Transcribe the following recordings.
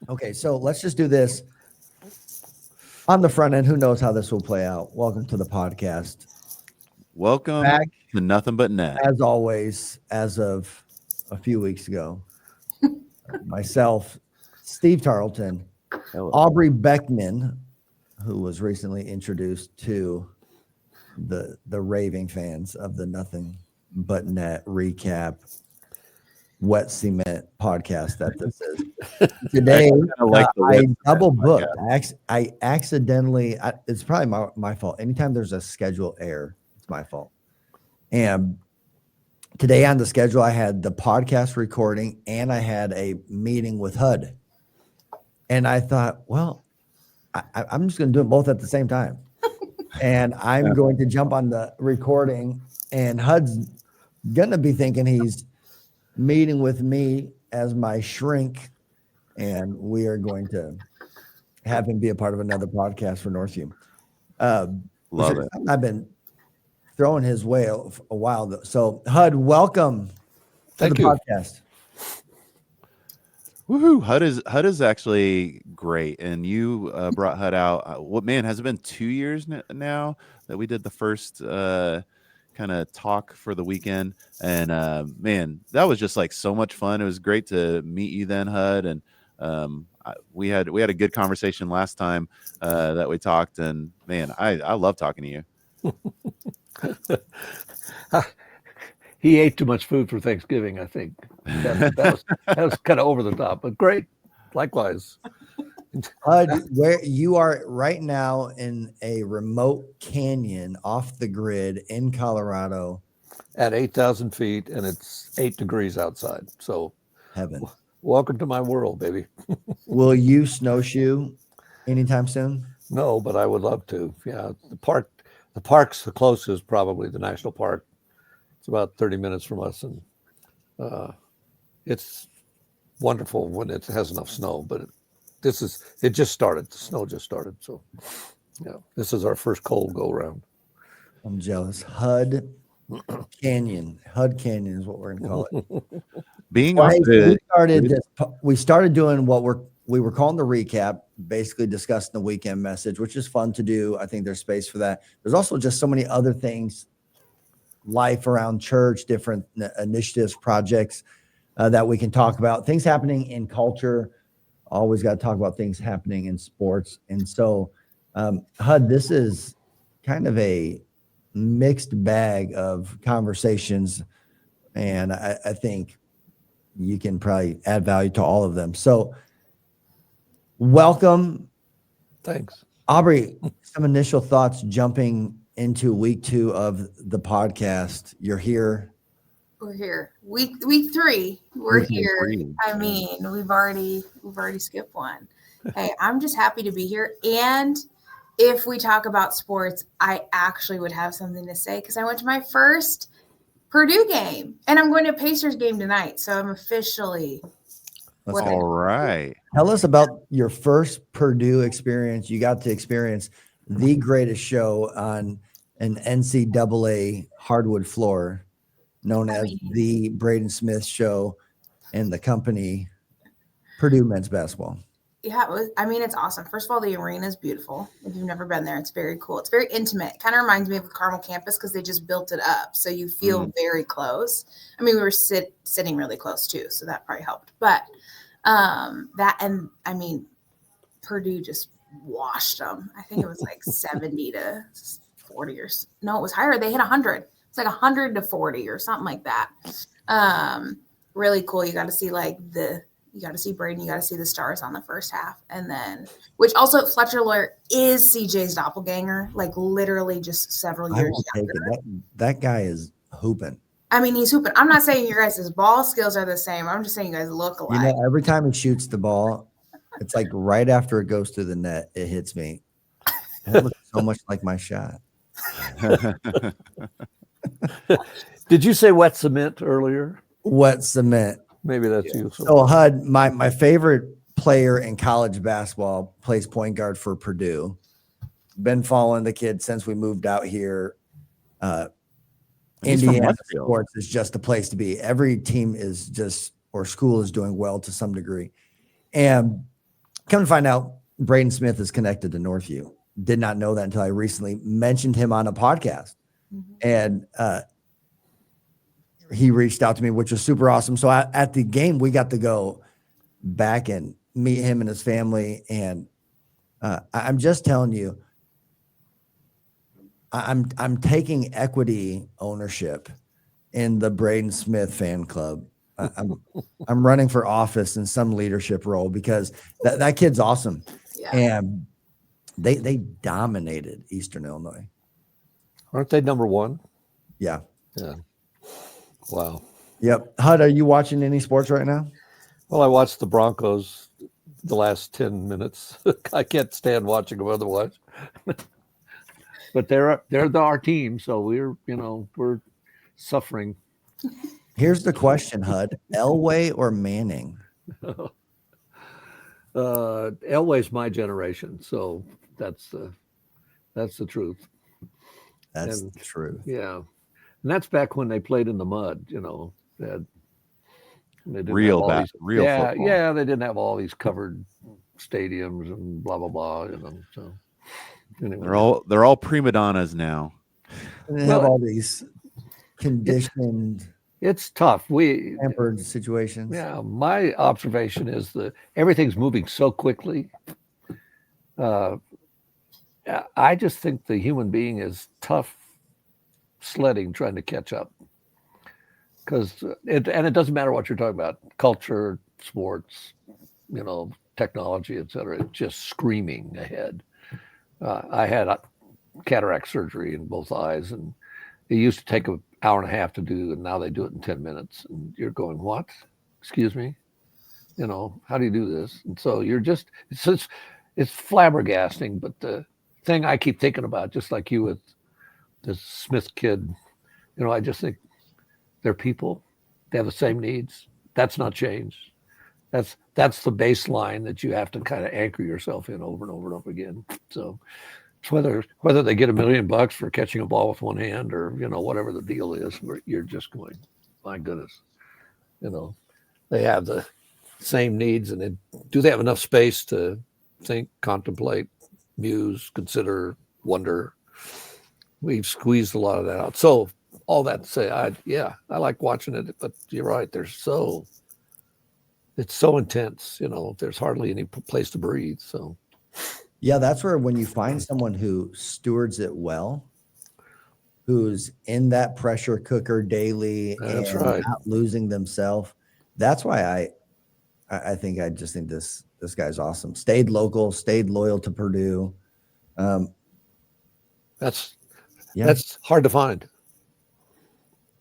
Okay, so let's just do this on the front end. Who knows how this will play out? Welcome to the podcast. Welcome Back to Nothing But Net. as always, as of a few weeks ago, myself, Steve Tarleton, Hello. Aubrey Beckman, who was recently introduced to the raving fans of the Nothing But Net recap wet cement podcast that this is. Today, kinda like the I wet cement double booked. podcast. I accidentally, it's probably my fault. Anytime there's a scheduled error, it's my fault. And today on the schedule, I had the podcast recording and I had a meeting with HUD. And I thought, well, I'm just going to do it both at the same time. And I'm going to jump on the recording, and HUD's going to be thinking he's meeting with me as my shrink. And we are going to have him be a part of another podcast for Northview. Love it. I've been throwing his way a while though. So HUD, welcome to the podcast. Woohoo! HUD is actually great, and you brought HUD out. What man has it been 2 years now that we did the first kind of talk for the weekend, and man, that was just like so much fun. It was great to meet you then, HUD, and we had a good conversation last time that we talked, and man, I love talking to you. He ate too much food for Thanksgiving, I think. That was kind of over the top, but great. Likewise. HUD, where you are right now in a remote canyon off the grid in Colorado. At 8,000 feet, and it's 8 degrees outside. So Heaven. Welcome to my world, baby. Will you snowshoe anytime soon? No, but I would love to. Yeah, the park's the closest, probably the national park. It's about 30 minutes from us, and it's wonderful when it has enough snow. But it just started. The snow just started, so yeah, this is our first cold go round. I'm jealous. HUD Canyon is what we're gonna call it. Being Well, off hey, the we started doing what we were calling the recap, basically discussing the weekend message, which is fun to do. I think there's space for that. There's also just so many other things, life around church, different initiatives, projects that we can talk about, things happening in culture. Always got to talk about things happening in sports. And so, HUD, this is kind of a mixed bag of conversations, and I think you can probably add value to all of them. So welcome. Thanks. Aubrey, some initial thoughts jumping into week 2 of the podcast. You're here. We're here. Week 3. We're here. I mean, we've already skipped one. Hey, I'm just happy to be here. And if we talk about sports, I actually would have something to say because I went to my first Purdue game, and I'm going to a Pacers game tonight. So I'm officially. all right. Tell us about your first Purdue experience. You got to experience the greatest show on an NCAA hardwood floor, known as the Braden Smith Show, and the company Purdue men's basketball. Yeah, it's awesome. First of all, the arena is beautiful. If you've never been there, it's very cool. It's very intimate. It kind of reminds me of the Carmel campus because they just built it up. So you feel very close. I mean, we were sitting really close too, so that probably helped. But Purdue just washed them. I think it was like 70 to 40 or no, it was higher. They hit 100. It's like 100 to 40 or something like that. Really cool. You got to see you got to see Braden. You got to see the stars on the first half. And then, which also Fletcher Lawyer is CJ's doppelganger, like literally just several years younger. That guy is hooping. I mean, he's hooping. I'm not saying your guys' ball skills are the same. I'm just saying you guys look alike. Every time he shoots the ball, it's like right after it goes through the net, it hits me. That looks so much like my shot. Did you say wet cement earlier? Wet cement. Maybe that's you. So HUD, my favorite player in college basketball, plays point guard for Purdue. Been following the kid since we moved out here. Indiana sports is just a place to be. Every team is or school is doing well to some degree. And Come to find out, Braden Smith is connected to Northview. Did not know that until I recently mentioned him on a podcast. And he reached out to me, which was super awesome. So at the game, we got to go back and meet him and his family. And I'm just telling you, I'm taking equity ownership in the Braden Smith fan club. I'm running for office in some leadership role because that kid's awesome. Yeah. And they dominated Eastern Illinois. Aren't they number one? Yeah. Yeah. Wow. Yep. Hud, are you watching any sports right now? Well, I watched the Broncos the last 10 minutes. I can't stand watching them otherwise. But they're our team, so we're suffering. Here's the question, Hud. Elway or Manning? Elway's my generation, so that's the truth. That's the truth. Yeah, and that's back when they played in the mud. They didn't Real have all bad, these- real yeah, football. yeah. They didn't have all these covered stadiums and blah blah blah. So anyway, They're all prima donnas now. And they Well, have all these conditioned, it's tough. tempered situations. Yeah, my observation is that everything's moving so quickly. I just think the human being is tough sledding, trying to catch up. Because it doesn't matter what you're talking about, culture, sports, technology, et cetera. It's just screaming ahead. I had a cataract surgery in both eyes, and it used to take an hour and a half to do, and now they do it in 10 minutes. And you're going, what? Excuse me? How do you do this? And so you're just, it's flabbergasting. But the thing I keep thinking about, just like you with this Smith kid, I just think they're people. They have the same needs. That's not changed. That's the baseline that you have to kind of anchor yourself in over and over and over again. So it's whether they get $1 million for catching a ball with one hand or whatever the deal is, where you're just going, my goodness, they have the same needs, and do they have enough space to think, contemplate, muse, consider, wonder? We've squeezed a lot of that out. So all that to say, I like watching it, but you're right. It's so intense, there's hardly any place to breathe. So Yeah, that's where when you find someone who stewards it well, who's in that pressure cooker daily That's and right. not losing themselves, that's why I think this guy's awesome. Stayed local, stayed loyal to Purdue. that's Yeah. that's hard to find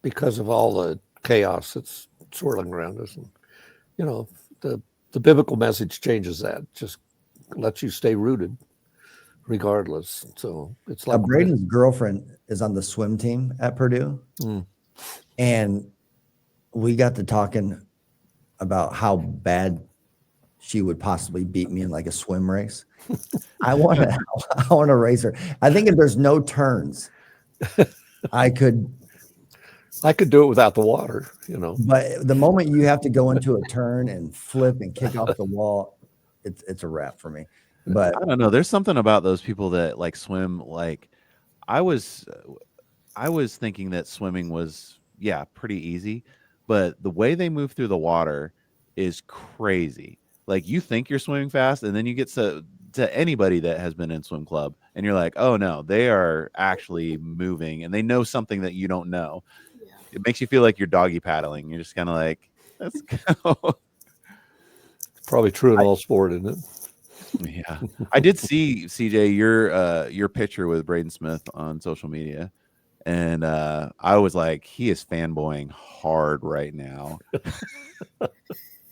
because of all the chaos that's swirling around us. And the biblical message changes that, just lets you stay rooted regardless. So it's like Braden's girlfriend is on the swim team at Purdue. And we got to talking about how bad she would possibly beat me in like a swim race. I want to race her. I think if there's no turns, I could do it without the water, But the moment you have to go into a turn and flip and kick off the wall, it's a wrap for me. But I don't know. There's something about those people that like swim. Like I was thinking that swimming was pretty easy, but the way they move through the water is crazy. Like you think you're swimming fast, and then you get to anybody that has been in swim club, and you're like, oh no, they are actually moving, and they know something that you don't know. Yeah. It makes you feel like you're doggy paddling. You're just kind of like, let's go. Probably true in all sport, isn't it? Yeah, I did see CJ your picture with Braden Smith on social media, and I was like, he is fanboying hard right now.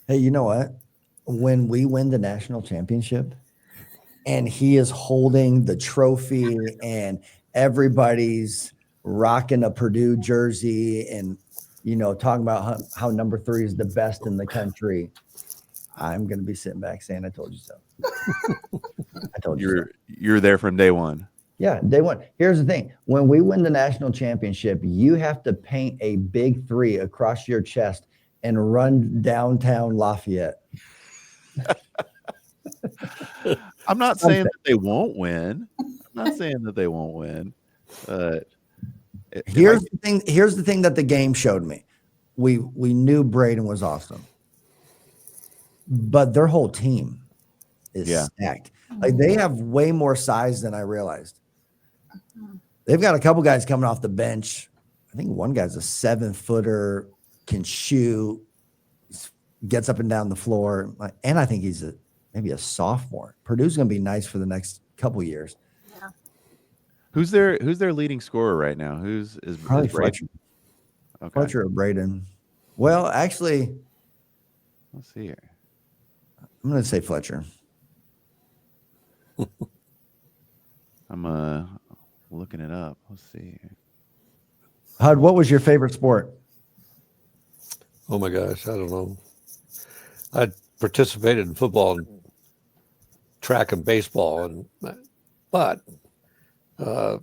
hey, you know what? When we win the national championship and he is holding the trophy and everybody's rocking a Purdue jersey and, talking about how number 3 is the best in the country, I'm going to be sitting back saying, I told you so. I told you so. You're there from day one. Yeah, day one. Here's the thing. When we win the national championship, you have to paint a big 3 across your chest and run downtown Lafayette. I'm not saying that they won't win. I'm not saying that they won't win. But Here's the thing. Here's the thing that the game showed me. We knew Braden was awesome, but their whole team is stacked. Like they have way more size than I realized. They've got a couple guys coming off the bench. I think one guy's a 7-footer, can shoot, gets up and down the floor, and I think he's maybe a sophomore. Purdue's going to be nice for the next couple years. Yeah. Who's their leading scorer right now? Is Probably Braden? Fletcher. Okay. Fletcher or Braden. Well, actually, Let's see here. I'm going to say Fletcher. I'm looking it up. Let's see. Hud, what was your favorite sport? Oh my gosh, I don't know. I participated in football and track and baseball, but I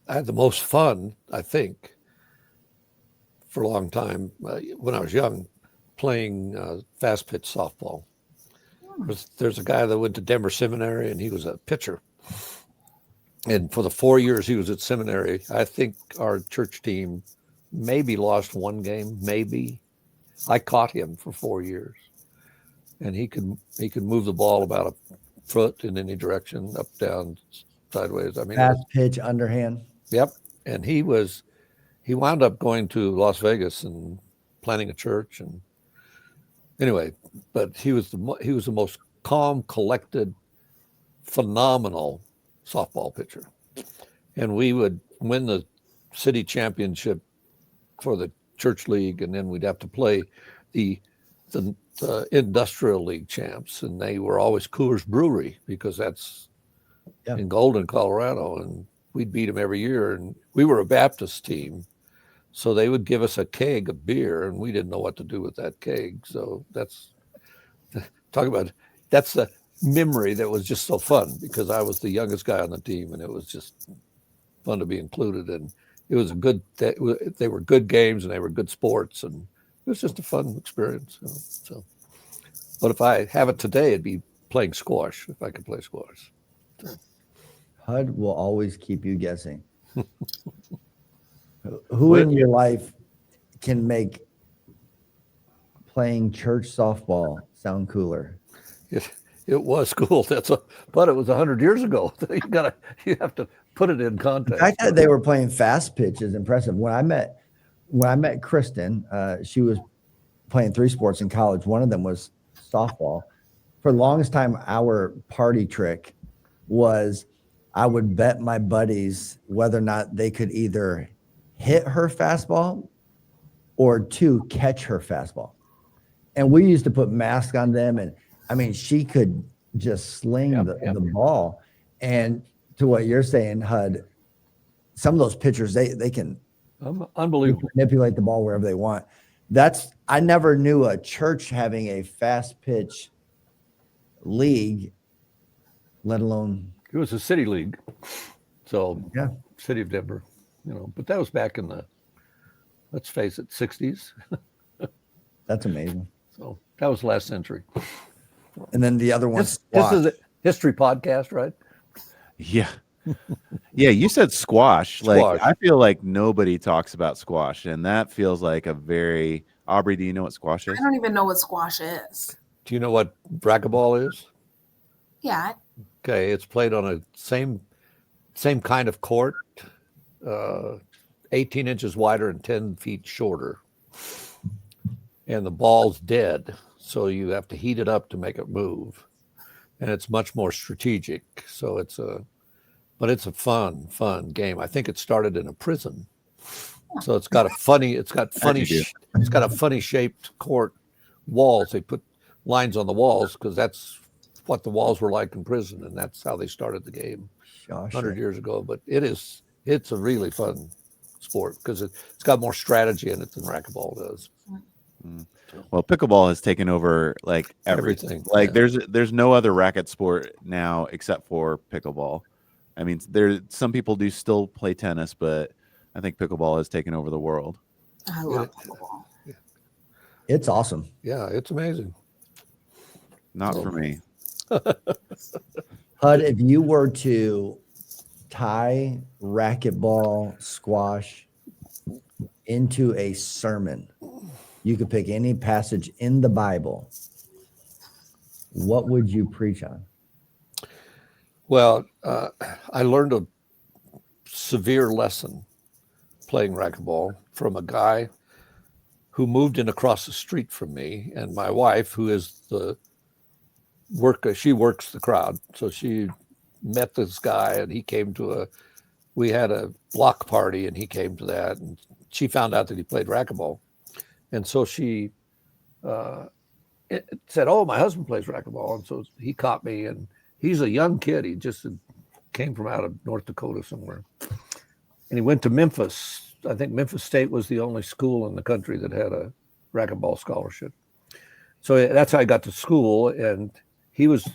had the most fun, I think, for a long time when I was young, playing fast pitch softball. There's a guy that went to Denver Seminary, and he was a pitcher. And for the 4 years he was at seminary, I think our church team maybe lost one game, maybe. I caught him for 4 years, and he could move the ball about a foot in any direction, up, down, sideways. I mean, Fast pitch, underhand. Yep. And he wound up going to Las Vegas and planning a church. And anyway, but he was the most calm, collected, phenomenal softball pitcher. And we would win the city championship for the church league, and then we'd have to play the industrial league champs, and they were always Coors Brewery, because that's in Golden, Colorado, and we'd beat them every year. And we were a Baptist team, so they would give us a keg of beer, and we didn't know what to do with that keg. So that's the memory that was just so fun, because I was the youngest guy on the team, and it was just fun to be included. And it was they were good games, and they were good sports, and it was just a fun experience. So, but if I have it today, it'd be playing squash, if I could play squash. HUD will always keep you guessing. Who in your life can make playing church softball sound cooler? It was cool. But it was 100 years ago. You have to put it in context. The fact that they were playing fast pitch is impressive. When I met Kristen, she was playing 3 sports in college. One of them was softball. For the longest time, our party trick was I would bet my buddies whether or not they could either hit her fastball or 2, catch her fastball. And we used to put masks on them, and I mean, she could just sling the ball. And to what you're saying, HUD, some of those pitchers, they can unbelievable manipulate the ball wherever they want. I never knew a church having a fast pitch league, let alone. It was a city league. So yeah, city of Denver, but that was back in the, let's face it, 60s. That's amazing. So that was last century. And then the other one. This is a history podcast, right? Yeah. Yeah, you said squash. Like, I feel like nobody talks about squash, and that feels like a very... Aubrey, do you know what squash is? I don't even know what squash is. Do you know what racquetball is? Yeah. Okay, it's played on a same kind of court, 18 inches wider and 10 feet shorter. And the ball's dead, so you have to heat it up to make it move. And it's much more strategic. So it's a fun game. I think it started in a prison. So it's got a funny shaped court walls. They put lines on the walls because that's what the walls were like in prison, and that's how they started the game 100 years ago. But it's a really fun sport because it's got more strategy in it than racquetball does. Well, pickleball has taken over like everything. Like there's no other racket sport now except for pickleball. I mean, some people do still play tennis, but I think pickleball has taken over the world. I love pickleball. It's awesome. Yeah, it's amazing. Not for me. Hud, if you were to tie racquetball, squash into a sermon, you could pick any passage in the Bible. What would you preach on? Well, I learned a severe lesson playing racquetball from a guy who moved in across the street from me, and my wife, who is the worker, she works the crowd. So she met this guy, and he came to we had a block party, and he came to that, and she found out that he played racquetball. And so she said, "Oh, my husband plays racquetball." And so he caught me, and he's a young kid. He just came from out of North Dakota somewhere. And he went to Memphis. I think Memphis State was the only school in the country that had a racquetball scholarship. So that's how I got to school. And he was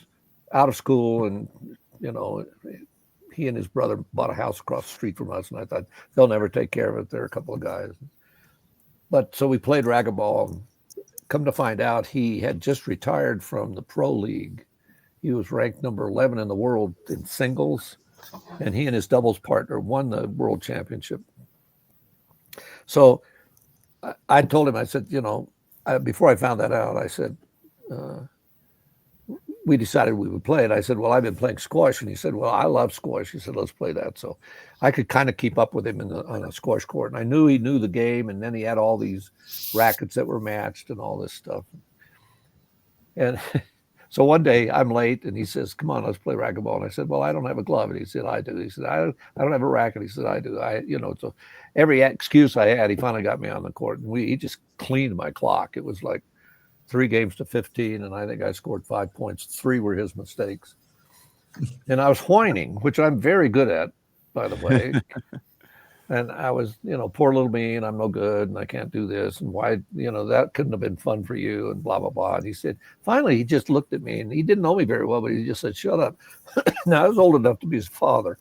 out of school, and, you know, he and his brother bought a house across the street from us. And I thought, they'll never take care of it. They're a couple of guys. But so we played racquetball. Come to find out, he had just retired from the pro league. He was ranked number 11 in the world in singles, and he and his doubles partner won the world championship. So I told him, I said, you know, before I found that out, I said, we decided we would play it. I said, well, I've been playing squash. And he said, well, I love squash. He said, let's play that. So I could kind of keep up with him on a squash court. And I knew he knew the game. And then he had all these rackets that were matched and all this stuff. And so one day I'm late, and he says, come on, let's play racquetball. And I said, well, I don't have a glove. And he said, I do. He said, I don't have a racket. He said, I do. So every excuse I had, he finally got me on the court. And he just cleaned my clock. It was like 3 games to 15, and I think I scored 5 points. 3 were his mistakes. And I was whining, which I'm very good at, by the way. And I was, poor little me, and I'm no good, and I can't do this, and why, that couldn't have been fun for you, and blah, blah, blah. And he said, finally, he just looked at me, and he didn't know me very well, but he just said, shut up. Now, I was old enough to be his father.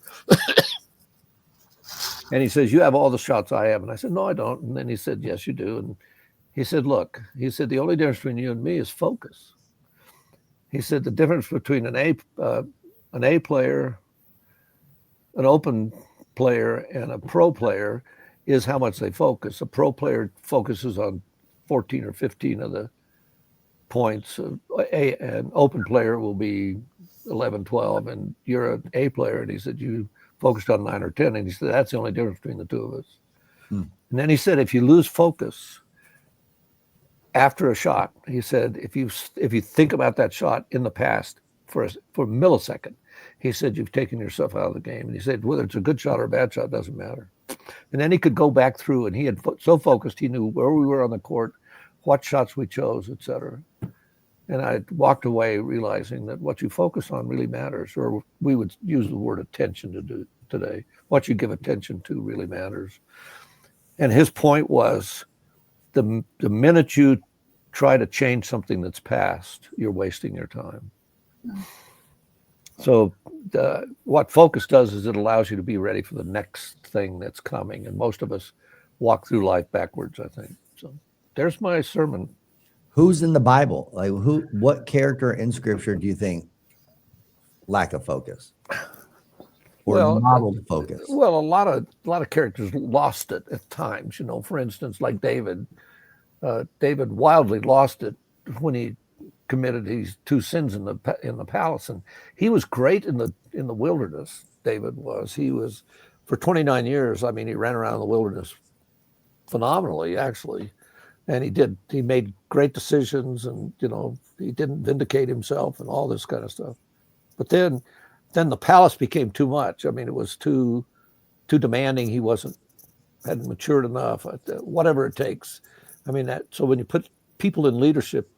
And he says, you have all the shots I have. And I said, no, I don't. And then he said, yes, you do. And he said, look, he said, the only difference between you and me is focus. He said, the difference between an A player, an open player, and a pro player is how much they focus. A pro player focuses on 14 or 15 of the points. An open player will be 11, 12, and you're an A player. And he said, you focused on 9 or 10. And he said, that's the only difference between the two of us. And then he said, if you lose focus after a shot, he said, if you think about that shot in the past for a millisecond, he said, you've taken yourself out of the game. And he said, whether it's a good shot or a bad shot, doesn't matter. And then he could go back through, and he had so focused, he knew where we were on the court, what shots we chose, et cetera. And I walked away realizing that what you focus on really matters, or we would use the word attention to do today. What you give attention to really matters. And his point was, the minute you try to change something that's past, you're wasting your time. So what focus does is it allows you to be ready for the next thing that's coming. And most of us walk through life backwards, I think. So there's my sermon. Who's in the Bible? Like what character in Scripture do you think lack of focus or modeled focus? Well, a lot of characters lost it at times. For instance, like David. David wildly lost it when he committed these 2 sins in the palace, and he was great in the wilderness. David was. He was for 29 years. I mean, he ran around the wilderness phenomenally, actually. And he made great decisions, and, he didn't vindicate himself and all this kind of stuff. But then the palace became too much. I mean, it was too demanding. He hadn't matured enough, whatever it takes. I mean, so when you put people in leadership,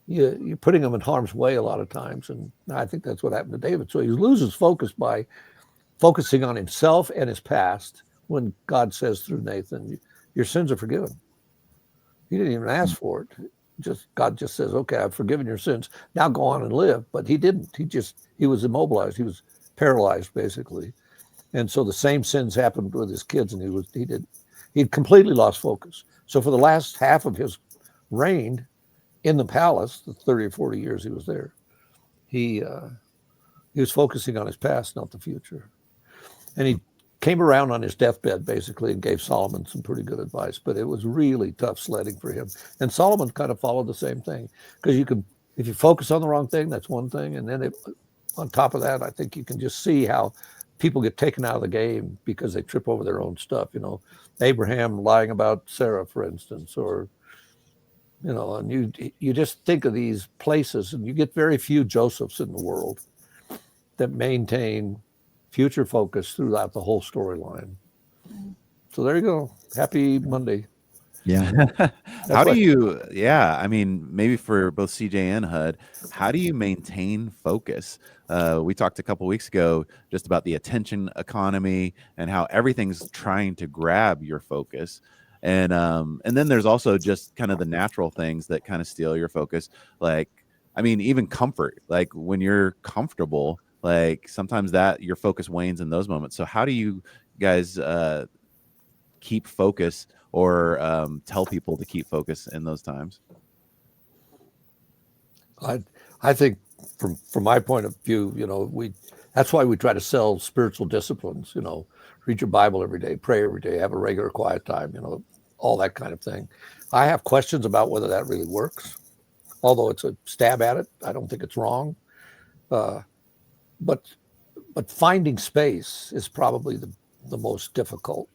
you're putting them in harm's way a lot of times. And I think that's what happened to David. So he loses focus by focusing on himself and his past, when God says through Nothin, your sins are forgiven. He didn't even ask for it. God just says, okay, I've forgiven your sins. Now go on and live. But he didn't. He was immobilized. He was paralyzed, basically. And so the same sins happened with his kids, and he'd completely lost focus. So for the last half of his reign in the palace, the 30 or 40 years he was there, he He was focusing on his past, not the future. And he came around on his deathbed, basically, and gave Solomon some pretty good advice. But it was really tough sledding for him. And Solomon kind of followed the same thing. Because if you focus on the wrong thing, that's one thing. And then on top of that, I think you can just see how people get taken out of the game because they trip over their own stuff. Abraham lying about Sarah, for instance, or, and you just think of these places, and you get very few Josephs in the world that maintain future focus throughout the whole storyline. So there you go. Happy Monday. Yeah. I mean, maybe for both CJ and HUD, how do you maintain focus? We talked a couple weeks ago just about the attention economy and how everything's trying to grab your focus. And then there's also just kind of the natural things that kind of steal your focus. Like, I mean, even comfort, like when you're comfortable, like sometimes that your focus wanes in those moments. So how do you guys keep focus or tell people to keep focus in those times? I think from my point of view, that's why we try to sell spiritual disciplines, read your Bible every day, pray every day, have a regular quiet time, all that kind of thing. I have questions about whether that really works. Although it's a stab at it, I don't think it's wrong. But finding space is probably the most difficult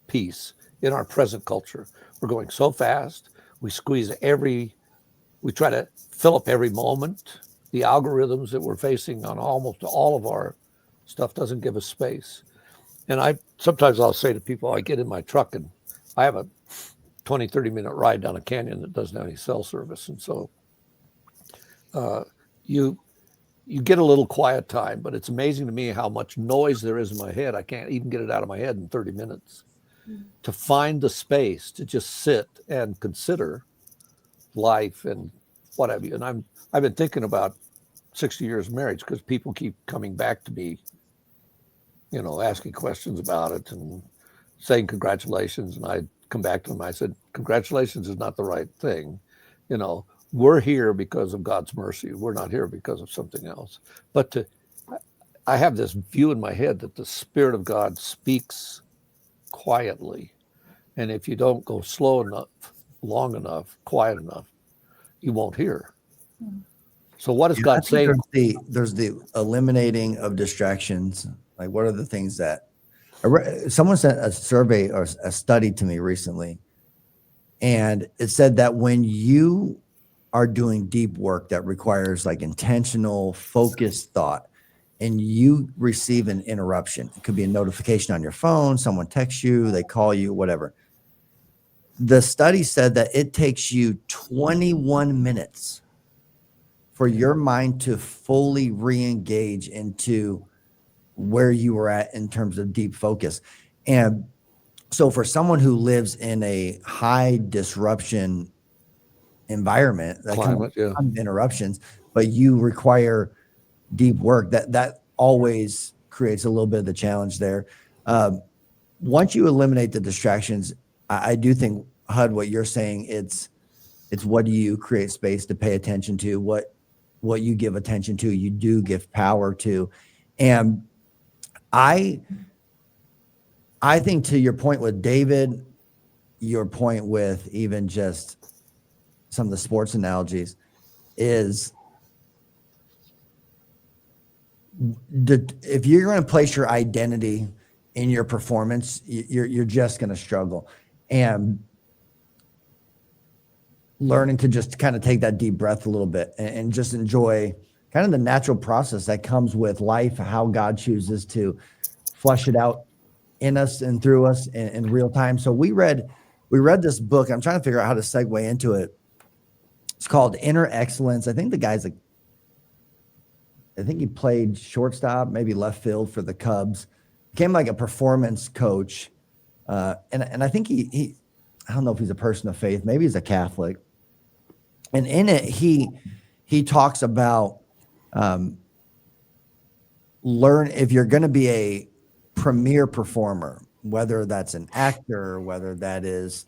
piece in our present culture. We're going so fast. We try to fill up every moment. The algorithms that we're facing on almost all of our stuff doesn't give us space. And sometimes I'll say to people, I get in my truck and I have a 20, 30-minute ride down a canyon that doesn't have any cell service. And so you get a little quiet time, but it's amazing to me how much noise there is in my head. I can't even get it out of my head in 30 minutes. To find the space to just sit and consider life and what have you. And I've been thinking about 60 years of marriage because people keep coming back to me, asking questions about it and saying congratulations. And I come back to them. I said, congratulations is not the right thing. We're here because of God's mercy. We're not here because of something else. But I have this view in my head that the Spirit of God speaks quietly. And if you don't go slow enough, long enough, quiet enough, you won't hear. So what is God saying? There's the eliminating of distractions. Like, what are the things that someone sent a survey or a study to me recently, and it said that when you are doing deep work that requires like intentional, focused thought, and you receive an interruption, it could be a notification on your phone, someone texts you, they call you, whatever. The study said that it takes you 21 minutes for your mind to fully re-engage into where you were at in terms of deep focus. And so for someone who lives in a high disruption environment, that Climate, comes with interruptions, but you require deep work, that always creates a little bit of the challenge there. Once you eliminate the distractions, I do think, HUD, what you're saying, it's what do you create space to pay attention to, what you give attention to, you do give power to. And I think, to your point with David, your point with even just some of the sports analogies, is if you're going to place your identity in your performance, you're just going to struggle. And learning to just kind of take that deep breath a little bit and just enjoy kind of the natural process that comes with life, how God chooses to flush it out in us and through us in real time. So we read this book. I'm trying to figure out how to segue into it. It's called Inner Excellence. I think the guy's I think he played shortstop, maybe left field for the Cubs, became like a performance coach. And I think he I don't know if he's a person of faith, maybe he's a Catholic. And in it, he talks about if you're going to be a premier performer, whether that's an actor, whether that is,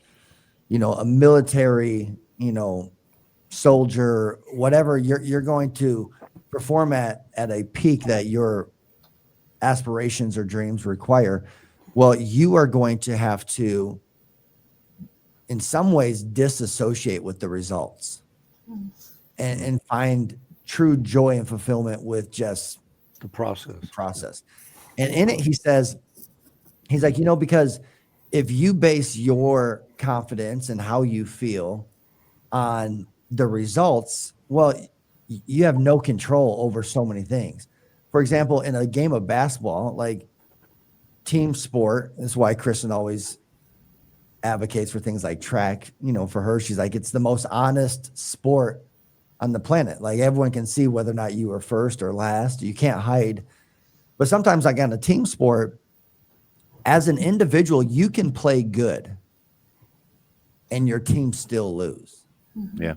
a military, soldier, whatever, you're going to perform at a peak that your aspirations or dreams require, well, you are going to have to, in some ways, disassociate with the results and find true joy and fulfillment with just The process. And in it, he says, he's like, because if you base your confidence and how you feel on the results, well, you have no control over so many things. For example, in a game of basketball, like team sport, this is why Kristen always advocates for things like track. For her, she's like, it's the most honest sport on the planet. Like everyone can see whether or not you were first or last. You can't hide. But sometimes, like on a team sport, as an individual, you can play good and your team still lose. Yeah.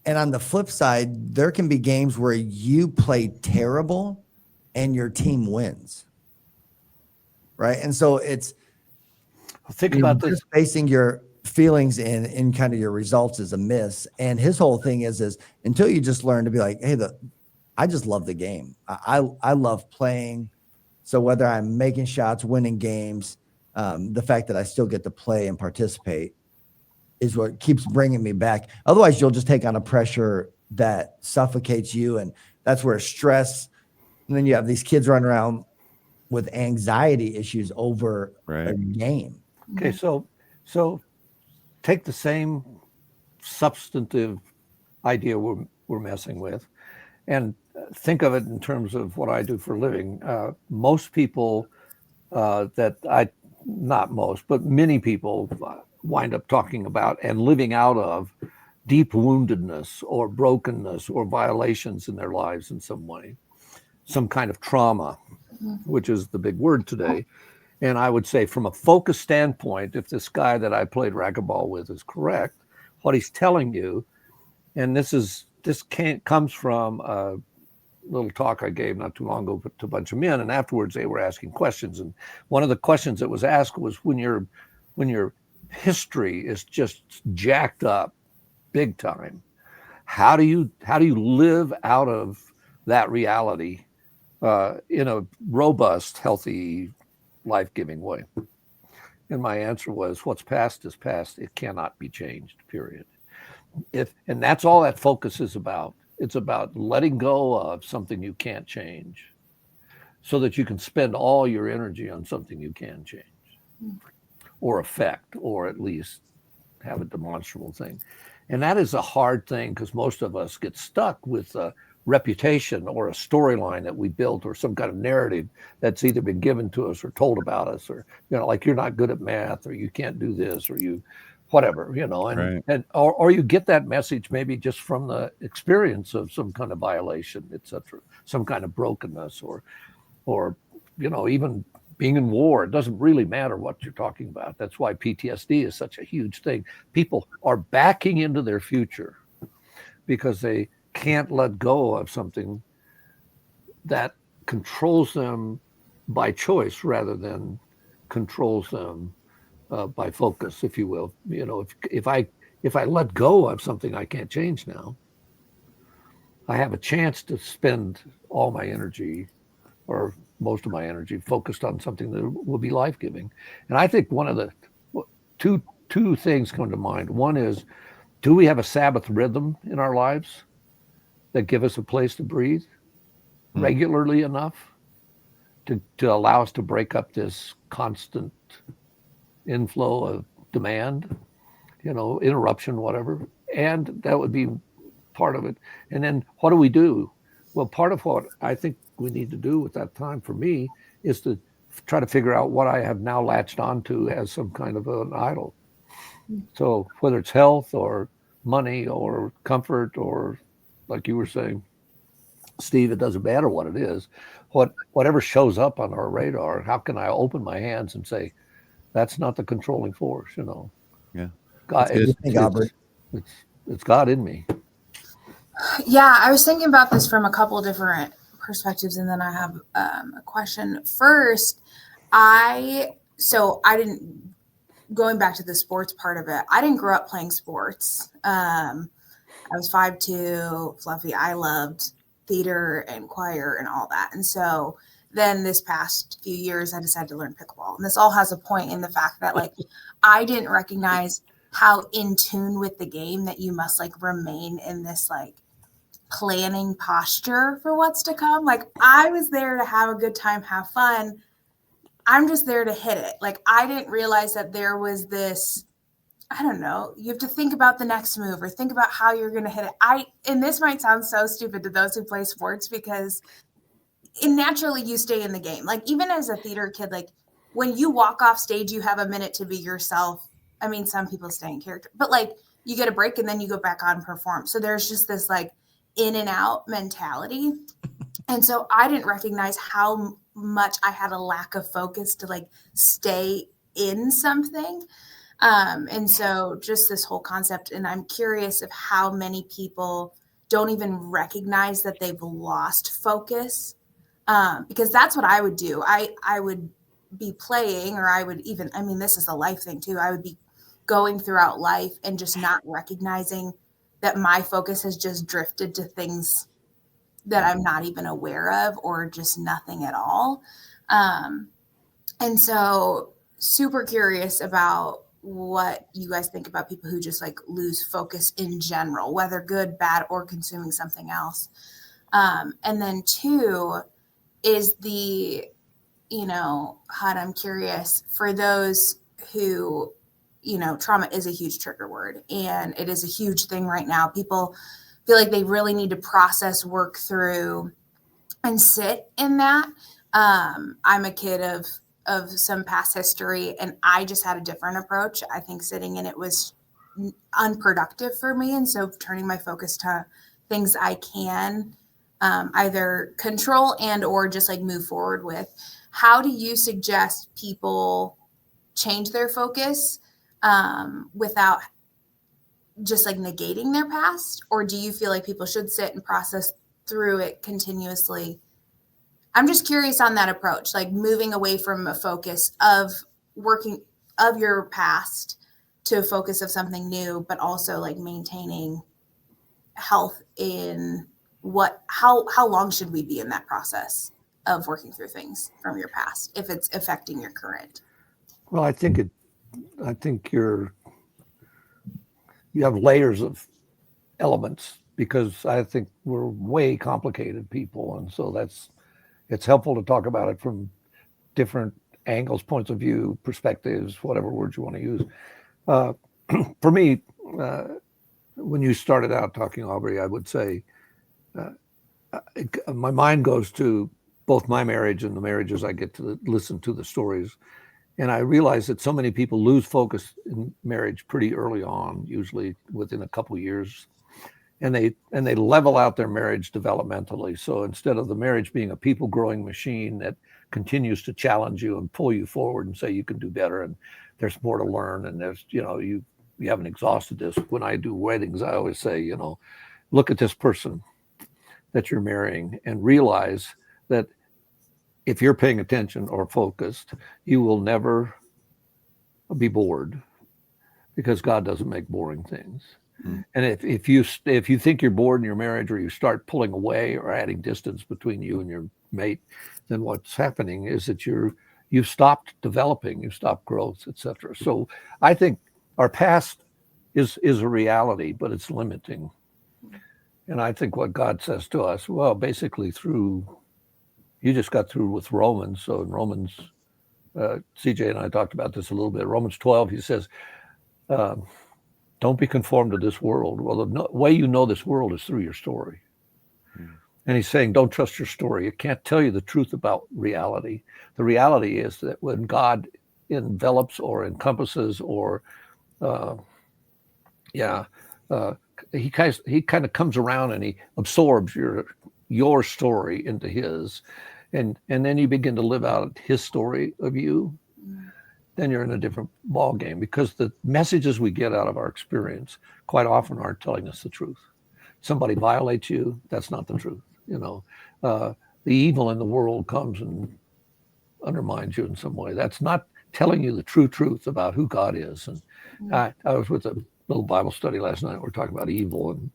And on the flip side, there can be games where you play terrible and your team wins. Right. And so it's, think about this. Just basing your feelings in kind of your results is a miss. And his whole thing is until you just learn to be like, hey, I just love the game. I love playing. So whether I'm making shots, winning games, the fact that I still get to play and participate is what keeps bringing me back. Otherwise, you'll just take on a pressure that suffocates you. And that's where stress, and then you have these kids running around with anxiety issues over a game. Okay, so take the same substantive idea we're messing with and think of it in terms of what I do for a living. Most people not most, but many people wind up talking about and living out of deep woundedness or brokenness or violations in their lives in some way, some kind of trauma, which is the big word today. And I would say from a focus standpoint, if this guy that I played racquetball with is correct, what he's telling you, and this comes from a little talk I gave not too long ago to a bunch of men, and afterwards they were asking questions. And one of the questions that was asked was, when your history is just jacked up big time, how do you live out of that reality in a robust, healthy, life-giving way? And my answer was, what's past is past. It cannot be changed, period. And that's all that focus is about. It's about letting go of something you can't change so that you can spend all your energy on something you can change or affect, or at least have a demonstrable thing. And that is a hard thing because most of us get stuck with a reputation or a storyline that we built or some kind of narrative that's either been given to us or told about us, or, like you're not good at math or you can't do this or you whatever, or you get that message maybe just from the experience of some kind of violation, etc., some kind of brokenness or even being in war. It doesn't really matter what you're talking about. That's why PTSD is such a huge thing. People are backing into their future because they can't let go of something that controls them by choice rather than controls them by focus, if you will. If I let go of something I can't change now, I have a chance to spend all my energy or most of my energy focused on something that will be life-giving. And I think one of the two things come to mind. One is, do we have a Sabbath rhythm in our lives that give us a place to breathe regularly enough to allow us to break up this constant inflow of demand, interruption, whatever? And that would be part of it. And then what do we do? Well, part of what I think we need to do at that time for me is to try to figure out what I have now latched onto as some kind of an idol. So whether it's health or money or comfort or, like you were saying, Steve, it doesn't matter what it is. Whatever shows up on our radar, how can I open my hands and say, that's not the controlling force, Yeah. God, it's God in me. Yeah, I was thinking about this from a couple different perspectives, and then I have a question. First, going back to the sports part of it, I didn't grow up playing sports. I was 5'2", fluffy. I loved theater and choir and all that. And so then this past few years, I decided to learn pickleball. And this all has a point in the fact that like, I didn't recognize how in tune with the game that you must like remain in this like planning posture for what's to come. Like I was there to have a good time, have fun. I'm just there to hit it. Like I didn't realize that there was this, I don't know, you have to think about the next move or think about how you're going to hit it. And this might sound so stupid to those who play sports because naturally you stay in the game. Like even as a theater kid, like when you walk off stage, you have a minute to be yourself. I mean, some people stay in character, but like you get a break and then you go back on and perform. So there's just this like in and out mentality. And so I didn't recognize how much I had a lack of focus to like stay in something. And so just this whole concept, and I'm curious of how many people don't even recognize that they've lost focus. Because that's what I would do. I would be playing, or I would even, I mean, this is a life thing too. I would be going throughout life and just not recognizing that my focus has just drifted to things that I'm not even aware of, or just nothing at all. And so super curious about what you guys think about people who just like lose focus in general, whether good, bad, or consuming something else. And then two is the, Hud, I'm curious for those who, trauma is a huge trigger word and it is a huge thing right now. People feel like they really need to process, work through, and sit in that. I'm a kid of some past history, and I just had a different approach. I think sitting in it was unproductive for me. And so turning my focus to things I can either control and or just like move forward with. How do you suggest people change their focus without just like negating their past? Or do you feel like people should sit and process through it continuously? I'm just curious on that approach, like moving away from a focus of working of your past to a focus of something new, but also like maintaining health in how long should we be in that process of working through things from your past if it's affecting your current? Well, I think you have layers of elements, because I think we're way complicated people. And so it's helpful to talk about it from different angles, points of view, perspectives, whatever words you want to use. For me, when you started out talking, Aubrey, I would say my mind goes to both my marriage and the marriages I get to listen to the stories. And I realize that so many people lose focus in marriage pretty early on, usually within a couple of years. And they level out their marriage developmentally. So instead of the marriage being a people growing machine that continues to challenge you and pull you forward and say you can do better and there's more to learn, and there's, you haven't exhausted this. When I do weddings, I always say, look at this person that you're marrying and realize that if you're paying attention or focused, you will never be bored, because God doesn't make boring things. And if you think you're bored in your marriage, or you start pulling away or adding distance between you and your mate, then what's happening is that you've stopped developing, you've stopped growth, etc. So I think our past is a reality, but it's limiting. And I think what God says to us, well, basically you just got through with Romans. So in Romans, CJ and I talked about this a little bit. Romans 12, he says, don't be conformed to this world. Well, the way you know this world is through your story. And he's saying, don't trust your story. It can't tell you the truth about reality. The reality is that when God envelops or encompasses or, he kind of comes around and he absorbs your story into his, and then you begin to live out his story of you. Then you're in a different ball game, because the messages we get out of our experience quite often aren't telling us the truth. Somebody violates you, that's not the truth. The evil in the world comes and undermines you in some way. That's not telling you the true truth about who God is. And I was with a little Bible study last night. We're talking about evil, and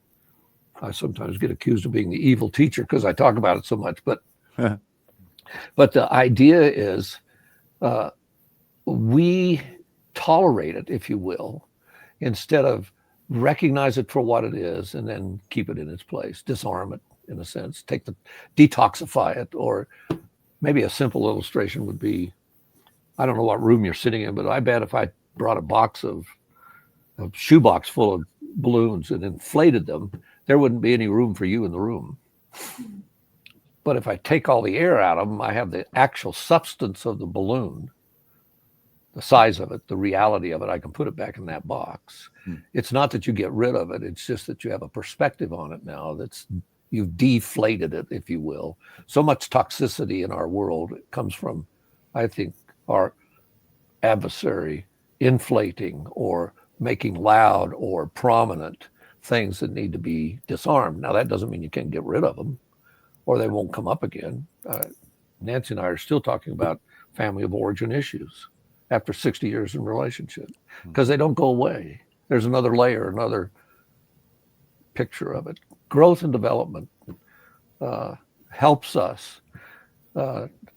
I sometimes get accused of being the evil teacher because I talk about it so much. But the idea is we tolerate it, if you will, instead of recognize it for what it is and then keep it in its place, disarm it in a sense, detoxify it. Or maybe a simple illustration would be, I don't know what room you're sitting in, but I bet if I brought a shoebox full of balloons and inflated them, there wouldn't be any room for you in the room. But if I take all the air out of them, I have the actual substance of the balloon, the size of it, the reality of it. I can put it back in that box. It's not that you get rid of it. It's just that you have a perspective on it now. You've deflated it, if you will. So much toxicity in our world comes from, I think, our adversary inflating or making loud or prominent things that need to be disarmed. Now, that doesn't mean you can't get rid of them or they won't come up again. Nancy and I are still talking about family of origin issues after 60 years in relationship because they don't go away. There's another layer, another picture of it. Growth and development helps us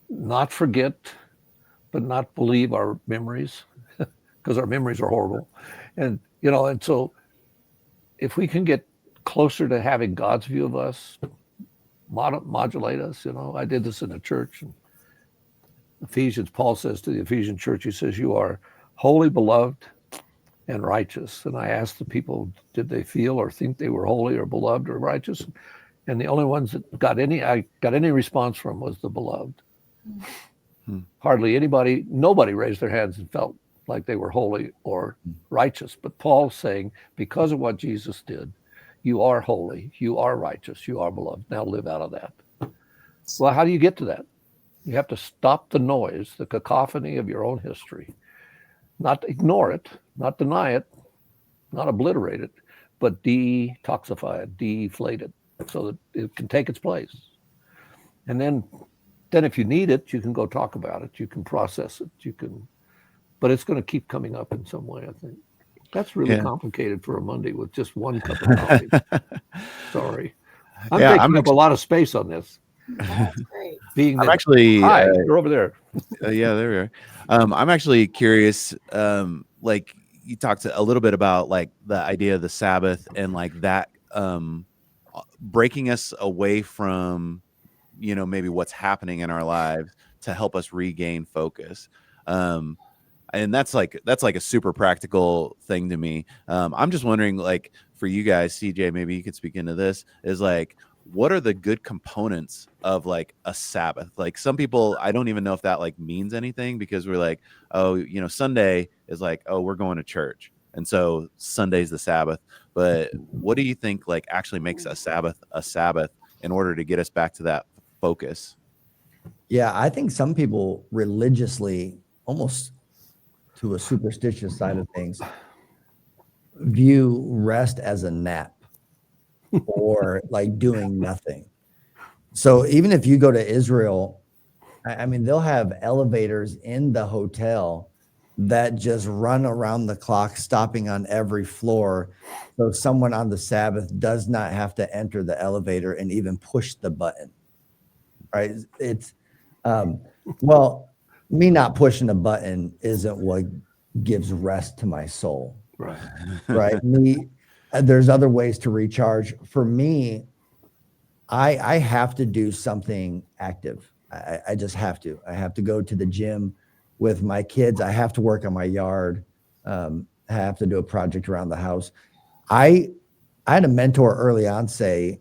not forget, but not believe our memories because our memories are horrible. And so if we can get closer to having God's view of us, modulate us, I did this in a church. In Ephesians, Paul says to the Ephesian church, he says, you are holy, beloved, and righteous. And I asked the people, did they feel or think they were holy or beloved or righteous? And the only ones that I got any response from was the beloved. Hardly anybody, nobody raised their hands and felt like they were holy or righteous. But Paul's saying, because of what Jesus did, you are holy, you are righteous, you are beloved. Now live out of that. Well, how do you get to that? You have to stop the noise, the cacophony of your own history. Not ignore it, not deny it, not obliterate it, but detoxify it, deflate it so that it can take its place. And then if you need it, you can go talk about it. You can process it. But it's going to keep coming up in some way, I think. That's really complicated for a Monday with just one cup of coffee. Sorry. I'm taking up a lot of space on this. That's great. I'm actually hi, you're over there. Yeah, there we are. I'm actually curious. Like you talked a little bit about like the idea of the Sabbath and like that breaking us away from maybe what's happening in our lives to help us regain focus. And that's like a super practical thing to me. I'm just wondering, like for you guys, CJ, maybe you could speak into this. Is like, what are the good components of like a Sabbath? Like some people, I don't even know if that like means anything because we're like, oh, Sunday is like, oh, we're going to church. And so Sunday's the Sabbath. But what do you think like actually makes a Sabbath in order to get us back to that focus? Yeah, I think some people religiously, almost to a superstitious side of things, view rest as a nap or like doing nothing. So even if you go to Israel, I mean, they'll have elevators in the hotel that just run around the clock, stopping on every floor. So someone on the Sabbath does not have to enter the elevator and even push the button, right? It's, well, me not pushing a button isn't what gives rest to my soul. Right. Right. There's other ways to recharge. For me, I have to do something active. I just have to. I have to go to the gym with my kids. I have to work on my yard. I have to do a project around the house. I had a mentor early on say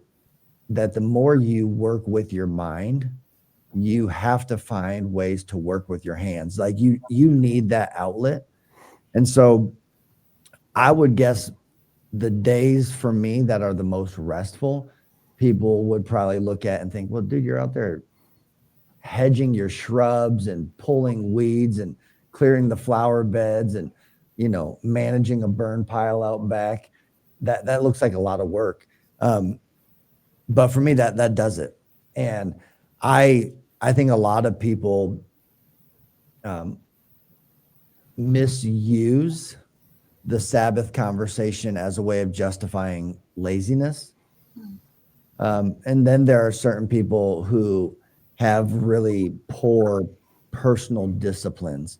that the more you work with your mind, you have to find ways to work with your hands. Like you need that outlet. And so I would guess the days for me that are the most restful, people would probably look at and think, well, dude, you're out there hedging your shrubs and pulling weeds and clearing the flower beds and, managing a burn pile out back. That looks like a lot of work. But for me, that does it. And I think a lot of people misuse the Sabbath conversation as a way of justifying laziness. And then there are certain people who have really poor personal disciplines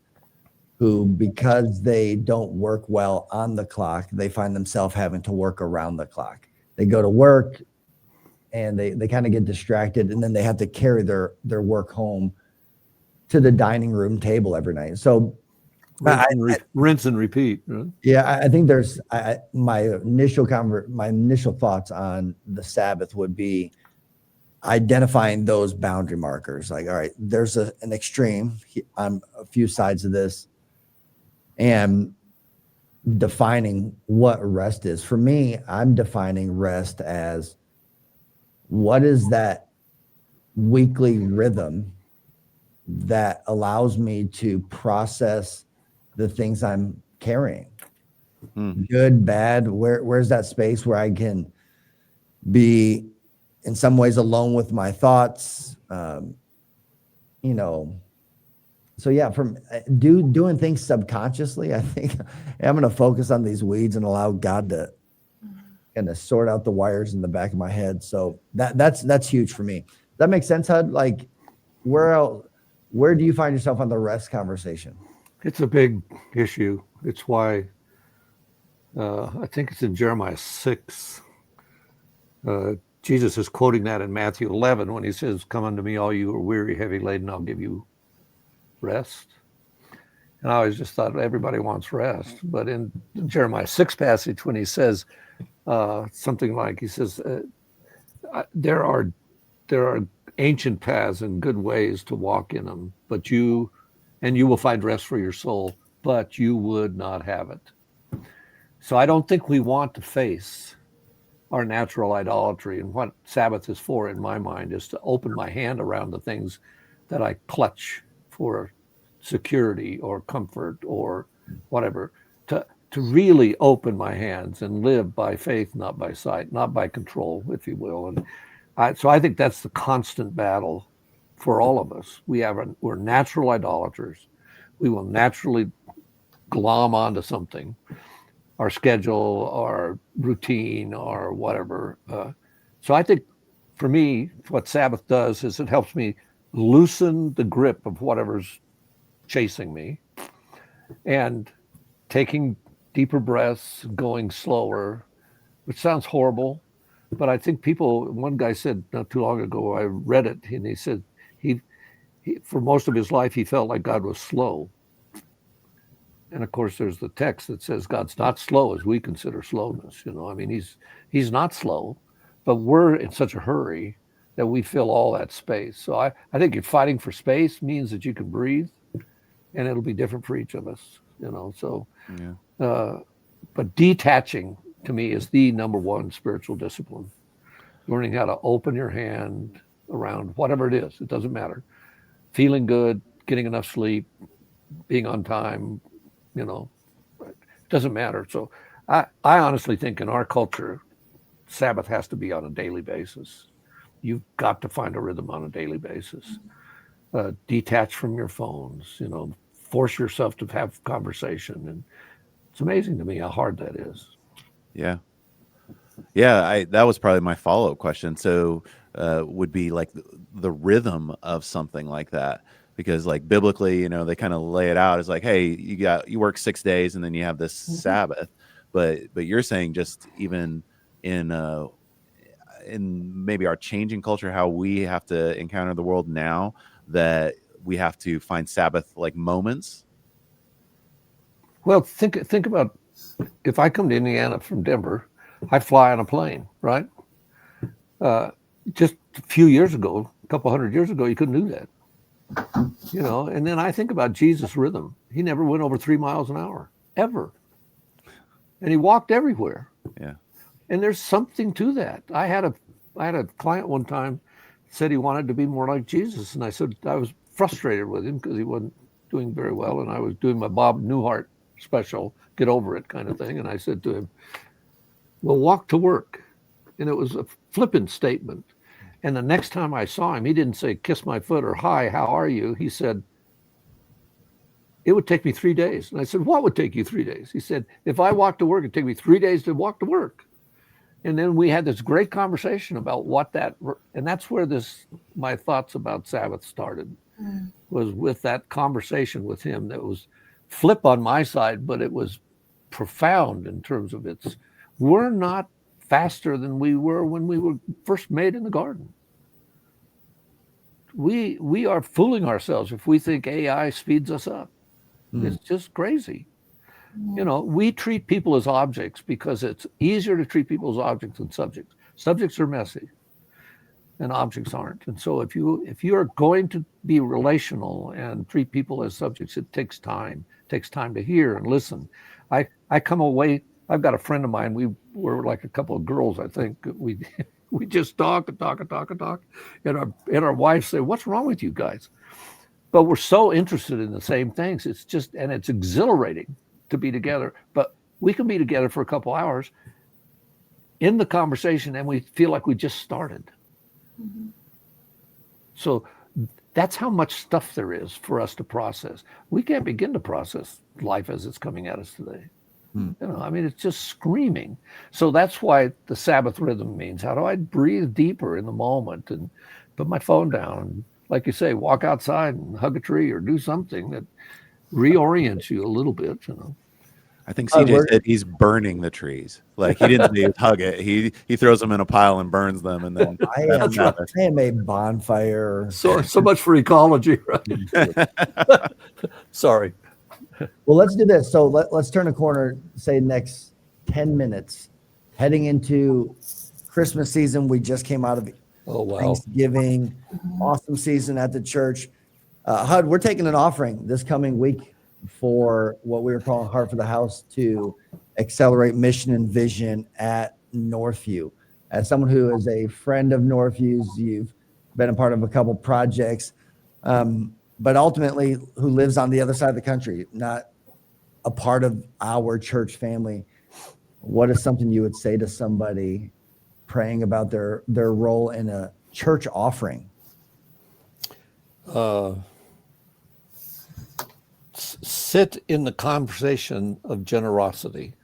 who, because they don't work well on the clock, they find themselves having to work around the clock. They go to work and they kind of get distracted, and then they have to carry their work home to the dining room table every night. So rinse and repeat. Right? yeah, I think there's my initial thoughts on the Sabbath would be identifying those boundary markers. Like, all right, there's an extreme on a few sides of this, and defining what rest is. For me, I'm defining rest as what is that weekly rhythm that allows me to process the things I'm carrying. Good, bad, where's that space where I can be in some ways alone with my thoughts, so yeah, from doing things subconsciously, I think I'm going to focus on these weeds and allow God to kind of sort out the wires in the back of my head. So that's huge for me. Does that make sense, Hud? Like, where do you find yourself on the rest conversation? It's a big issue. It's why I think it's in Jeremiah 6. Jesus is quoting that in Matthew 11 when he says, "Come unto me, all you who are weary, heavy laden, I'll give you rest." And I always just thought everybody wants rest. But in the Jeremiah 6 passage, when he says something like, he says, there are ancient paths and good ways to walk in them, but you will find rest for your soul, but you would not have it. So I don't think we want to face our natural idolatry. And what Sabbath is for, in my mind, is to open my hand around the things that I clutch for security or comfort or whatever, to really open my hands and live by faith, not by sight, not by control, if you will. And so I think that's the constant battle for all of us. We're natural idolaters. We will naturally glom onto something, our schedule, our routine, or whatever. So I think for me, what Sabbath does is it helps me loosen the grip of whatever's chasing me and taking deeper breaths, going slower, which sounds horrible. But I think one guy said not too long ago, I read it, and he said he for most of his life, he felt like God was slow. And of course, there's the text that says God's not slow as we consider slowness. I mean, he's not slow, but we're in such a hurry that we fill all that space. So I think you're fighting for space means that you can breathe, and it'll be different for each of us. So, yeah. But detaching to me is the number one spiritual discipline. Learning how to open your hand around whatever it is. It doesn't matter. Feeling good, getting enough sleep, being on time, it doesn't matter. So I honestly think in our culture, Sabbath has to be on a daily basis. You've got to find a rhythm on a daily basis. Detach from your phones, force yourself to have conversation. And it's amazing to me how hard that is. Yeah. Yeah. That was probably my follow-up question. So would be like the rhythm of something like that. Because like biblically, they kind of lay it out as like, hey, you work 6 days and then you have this Sabbath. But you're saying just even in maybe our changing culture, how we have to encounter the world now, that we have to find Sabbath like moments. Well, think about if I come to Indiana from Denver, I fly on a plane, right? Just a few years ago, a couple hundred years ago, you couldn't do that. And then I think about Jesus' rhythm. He never went over 3 miles an hour, ever. And he walked everywhere. Yeah. And there's something to that. I had a client one time said he wanted to be more like Jesus. And I said, I was frustrated with him because he wasn't doing very well. And I was doing my Bob Newhart special, get over it kind of thing. And I said to him, well, walk to work. And it was a flippant statement. And the next time I saw him, he didn't say, kiss my foot or hi, how are you? He said, it would take me 3 days. And I said, what would take you 3 days? He said, if I walked to work, it'd take me 3 days to walk to work. And then we had this great conversation about and that's where my thoughts about Sabbath started, was with that conversation with him that was flip on my side, but it was profound in terms of we're not faster than we were when we were first made in the garden. We are fooling ourselves if we think AI speeds us up. It's just crazy. We treat people as objects because it's easier to treat people as objects than subjects. Subjects are messy and objects aren't. And so if you're going to be relational and treat people as subjects, it takes time. It takes time to hear and listen. I come away, I've got a friend of mine, we were like a couple of girls, I think. We just talk and talk and talk and talk. And our wives say, "What's wrong with you guys?" But we're so interested in the same things. And it's exhilarating to be together. But we can be together for a couple hours in the conversation and we feel like we just started. Mm-hmm. So that's how much stuff there is for us to process. We can't begin to process life as it's coming at us today. It's just screaming. So that's why the Sabbath rhythm means, how do I breathe deeper in the moment and put my phone down? And like you say, walk outside and hug a tree or do something that reorients you a little bit, I think CJ said he's burning the trees. Like he didn't say hug it. He throws them in a pile and burns them, and then I am a bonfire. So much for ecology, right? Sorry. Well, let's do this. So let's turn a corner, say next 10 minutes, heading into Christmas season. We just came out of Thanksgiving, awesome season at the church. HUD, we're taking an offering this coming week for what we were calling Heart for the House to accelerate mission and vision at Northview. As someone who is a friend of Northview's, you've been a part of a couple projects, but ultimately who lives on the other side of the country, not a part of our church family. What is something you would say to somebody praying about their role in a church offering? Sit in the conversation of generosity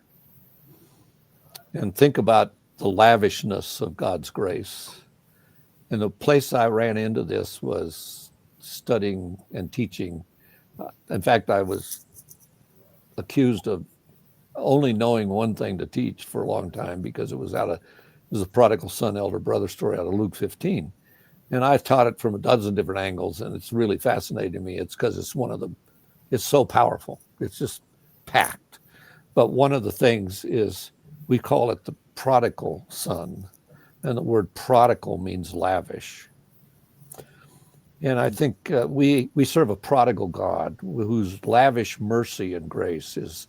and think about the lavishness of God's grace. And the place I ran into this was studying and teaching. In fact, I was accused of only knowing one thing to teach for a long time because it was a prodigal son, elder brother story out of Luke 15. And I taught it from a dozen different angles, and it's really fascinating to me. It's because it's so powerful. It's just packed. But one of the things is we call it the prodigal son. And the word prodigal means lavish. And I think we serve a prodigal God whose lavish mercy and grace is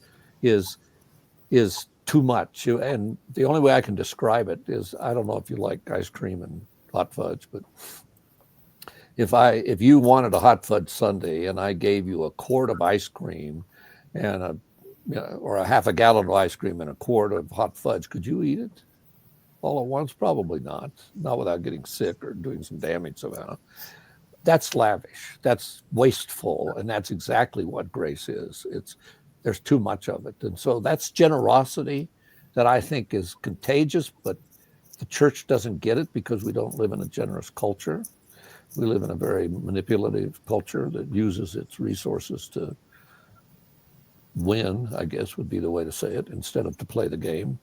too much. And the only way I can describe it is, I don't know if you like ice cream and hot fudge, but if you wanted a hot fudge sundae and I gave you a quart of ice cream and or a half a gallon of ice cream and a quart of hot fudge, could you eat it all at once? Probably not without getting sick or doing some damage somehow. That's lavish, that's wasteful, and that's exactly what grace is. There's too much of it. And so that's generosity that I think is contagious, but the church doesn't get it because we don't live in a generous culture. We live in a very manipulative culture that uses its resources to win, I guess would be the way to say it, instead of to play the game.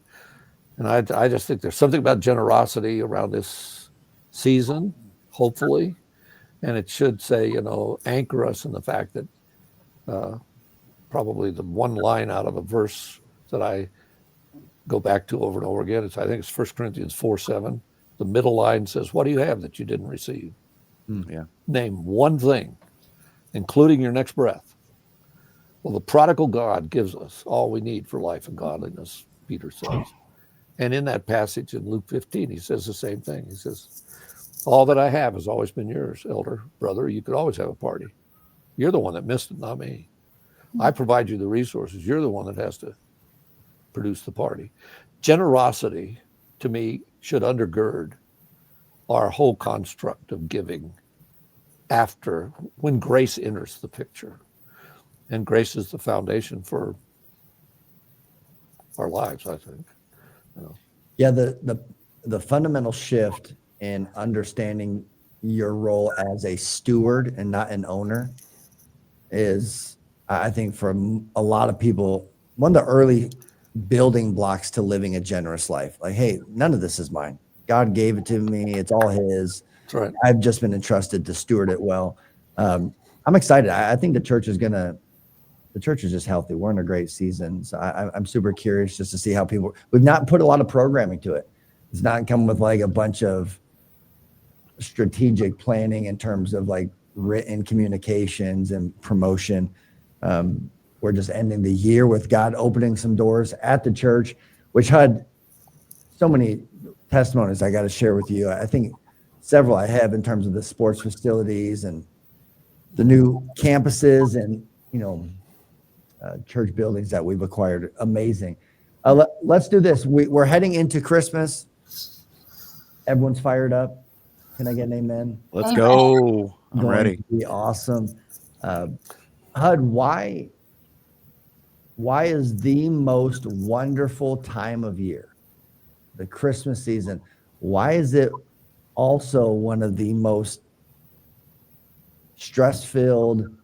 And I just think there's something about generosity around this season, hopefully. And it should say, anchor us in the fact that probably the one line out of a verse that I go back to over and over again, I think it's 1 Corinthians 4:7. The middle line says, what do you have that you didn't receive? Yeah. Name one thing, including your next breath. Well, the prodigal God gives us all we need for life and godliness, Peter says. And in that passage in Luke 15, he says the same thing. He says, all that I have has always been yours, elder brother. You could always have a party. You're the one that missed it, not me. I provide you the resources. You're the one that has to produce the party. Generosity, to me, should undergird our whole construct of giving when grace enters the picture. And grace is the foundation for our lives, I think. Yeah, the fundamental shift in understanding your role as a steward and not an owner is, I think, for a lot of people, one of the early building blocks to living a generous life. Like, hey, none of this is mine. God gave it to me. It's all His. That's right. I've just been entrusted to steward it well. I'm excited. I think the church is just healthy. We're in a great season. So I'm super curious just to see how we've not put a lot of programming to it. It's not come with like a bunch of strategic planning in terms of like written communications and promotion. We're just ending the year with God opening some doors at the church, which had so many testimonies I got to share with you. I think several I have in terms of the sports facilities and the new campuses and, church buildings that we've acquired. Amazing. Let's do this. We're heading into Christmas. Everyone's fired up. Can I get an amen? Let's Amen. go. I'm Going ready. to be awesome. Hud, why is the most wonderful time of year, the Christmas season, why is it also one of the most stress-filled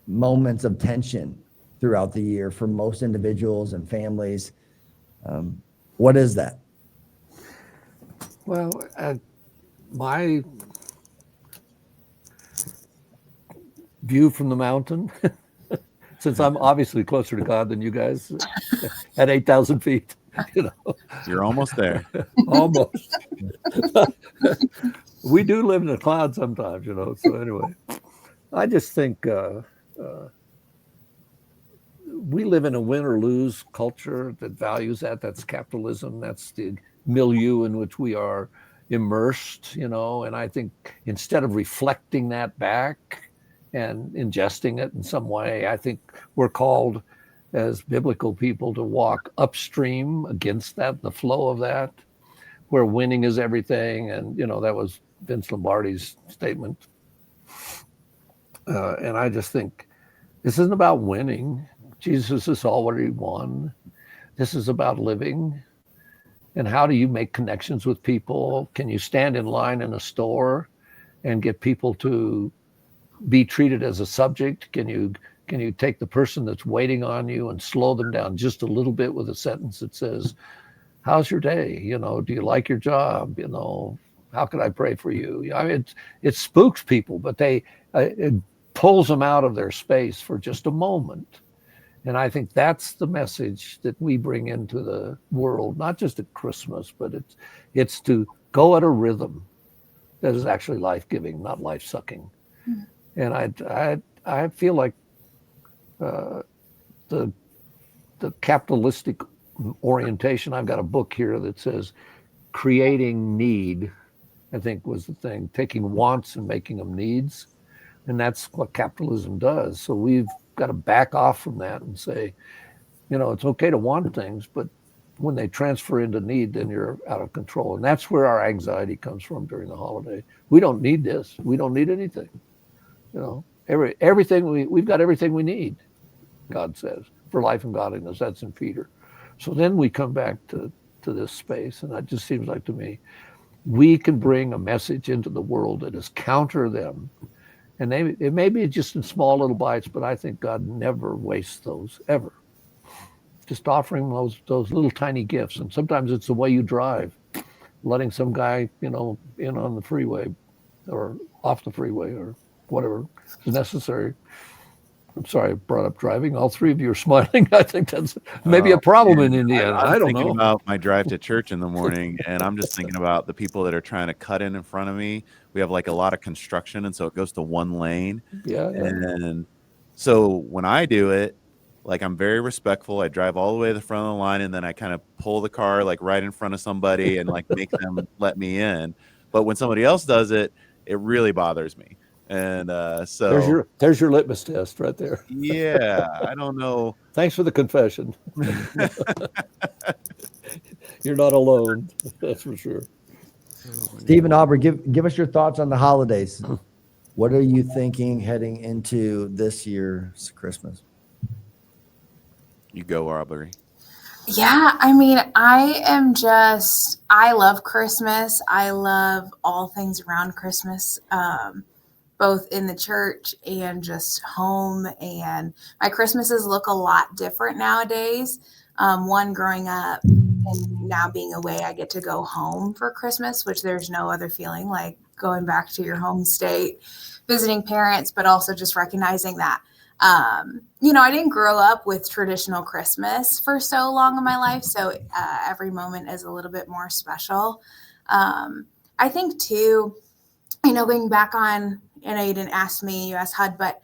moments of tension throughout the year for most individuals and families? What is that? Well, my view from the mountain, since I'm obviously closer to God than you guys at 8,000 feet, You're almost there. almost. We do live in the cloud sometimes, So anyway, I just think we live in a win or lose culture that values that. That's capitalism. That's the milieu in which we are immersed, And I think instead of reflecting that back and ingesting it in some way, I think we're called as biblical people to walk upstream against that, the flow of that, where winning is everything. And, that was Vince Lombardi's statement. And I just think this isn't about winning. Jesus has already won. This is about living. And how do you make connections with people? Can you stand in line in a store and get people to be treated as a subject? Can you take the person that's waiting on you and slow them down just a little bit with a sentence that says, how's your day? Do you like your job? How could I pray for you? I mean, it spooks people, but it pulls them out of their space for just a moment. And I think that's the message that we bring into the world, not just at Christmas, but it's to go at a rhythm that is actually life-giving, not life-sucking. Mm-hmm. And I feel like the capitalistic orientation, I've got a book here that says creating need, I think was the thing, taking wants and making them needs. And that's what capitalism does. So we've got to back off from that and say, it's okay to want things, but when they transfer into need, then you're out of control. And that's where our anxiety comes from during the holiday. We don't need this. We don't need anything. Everything we've got everything we need, God says, for life and godliness. That's in Peter. So then we come back to this space. And it just seems like to me, we can bring a message into the world that is counter them. And it may be just in small little bites, but I think God never wastes those, ever. Just offering those little tiny gifts. And sometimes it's the way you drive, letting some guy, in on the freeway or off the freeway or whatever is necessary. I'm sorry I brought up driving. All three of you are smiling. I think that's maybe a problem in Indiana. I don't know. I'm thinking about my drive to church in the morning, and I'm just thinking about the people that are trying to cut in front of me. We have like a lot of construction, and so it goes to one lane. Yeah. And so when I do it, like I'm very respectful. I drive all the way to the front of the line, and then I kind of pull the car like right in front of somebody and like make them let me in. But when somebody else does it, it really bothers me. And so there's your litmus test right there. Yeah, I don't know. Thanks for the confession. You're not alone. That's for sure. Stephen Aubrey, give us your thoughts on the holidays. What are you thinking heading into this year's Christmas? You go, Aubrey. Yeah, I mean, I love Christmas. I love all things around Christmas, both in the church and just home. And my Christmases look a lot different nowadays. One, growing up and now being away, I get to go home for Christmas, which there's no other feeling like going back to your home state, visiting parents, but also just recognizing that I didn't grow up with traditional Christmas for so long in my life. So every moment is a little bit more special. I think too, going back on, you didn't ask me, you asked HUD, but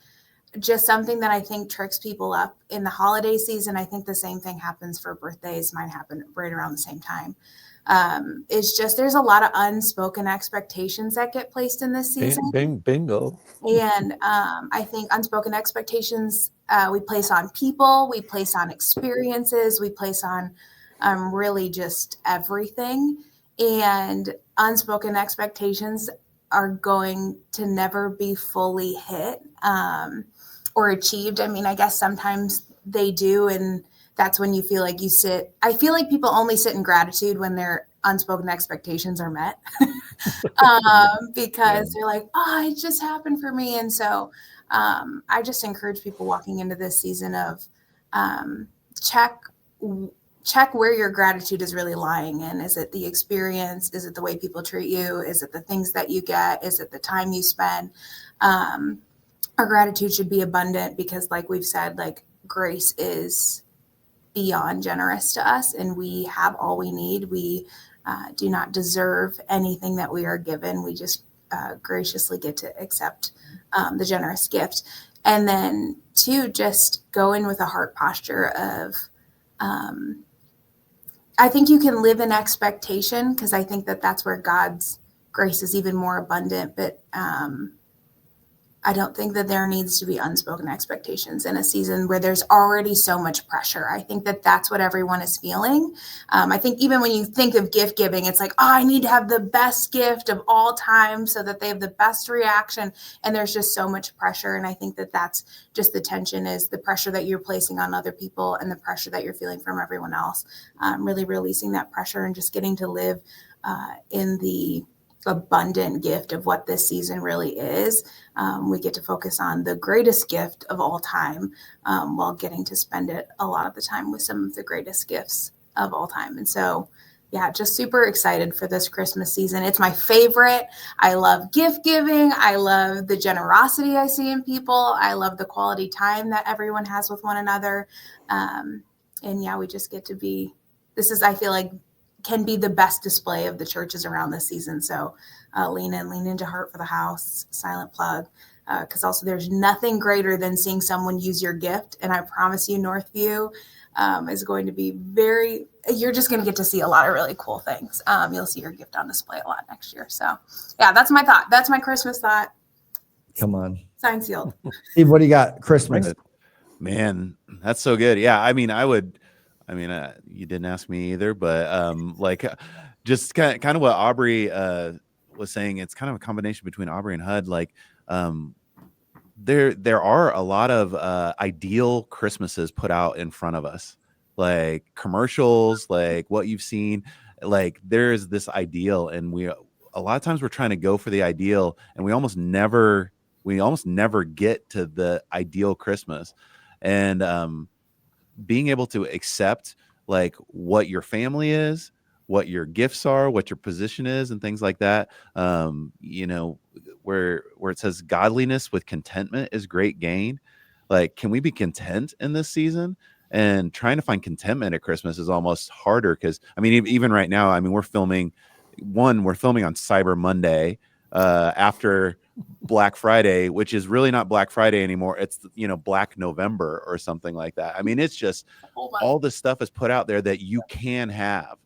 just something that I think tricks people up in the holiday season. I think the same thing happens for birthdays. Mine happened right around the same time. It's just, there's a lot of unspoken expectations that get placed in this season. Bingo. And I think unspoken expectations we place on people, we place on experiences, we place on really just everything. And unspoken expectations are going to never be fully hit or achieved. I mean, I guess sometimes they do. And that's when you feel like I feel like people only sit in gratitude when their unspoken expectations are met. Because they're like, oh, it just happened for me. And so I just encourage people walking into this season of check where your gratitude is really lying in. Is it the experience? Is it the way people treat you? Is it the things that you get? Is it the time you spend? Our gratitude should be abundant because, like we've said, like grace is beyond generous to us, and we have all we need. We do not deserve anything that we are given. We just graciously get to accept the generous gift. And then two, just go in with a heart posture of, I think you can live in expectation because I think that that's where God's grace is even more abundant. But I don't think that there needs to be unspoken expectations in a season where there's already so much pressure. I think that that's what everyone is feeling. I think even when you think of gift giving, it's like, oh, I need to have the best gift of all time so that they have the best reaction. And there's just so much pressure. And I think that that's just the tension, is the pressure that you're placing on other people and the pressure that you're feeling from everyone else. Really releasing that pressure and just getting to live in the abundant gift of what this season really is. We get to focus on the greatest gift of all time while getting to spend it a lot of the time with some of the greatest gifts of all time. And so, yeah, just super excited for this Christmas season. It's my favorite. I love gift giving. I love the generosity I see in people. I love the quality time that everyone has with one another. And yeah, we just get to be, I feel like, can be the best display of the churches around this season. So lean into Heart for the House, silent plug, because also there's nothing greater than seeing someone use your gift. And I promise you, Northview is going to be you're just going to get to see a lot of really cool things. You'll see your gift on display a lot next year. So yeah, that's my thought. That's my Christmas thought. Come on. Signed, sealed. Steve, what do you got? Christmas. Man, that's so good. Yeah, I mean, you didn't ask me either, but just kind of what Aubrey was saying. It's kind of a combination between Aubrey and HUD. Like, there are a lot of ideal Christmases put out in front of us, like commercials, like what you've seen. Like, there's this ideal, and a lot of times we're trying to go for the ideal, and we almost never get to the ideal Christmas. And being able to accept like what your family is, what your gifts are, what your position is, and things like that. Where it says godliness with contentment is great gain. Like, can we be content in this season? And trying to find contentment at Christmas is almost harder because, I mean, even right now, I mean, we're filming on Cyber Monday after Black Friday, which is really not Black Friday anymore. It's, Black November or something like that. I mean, it's just all this stuff is put out there that you can have.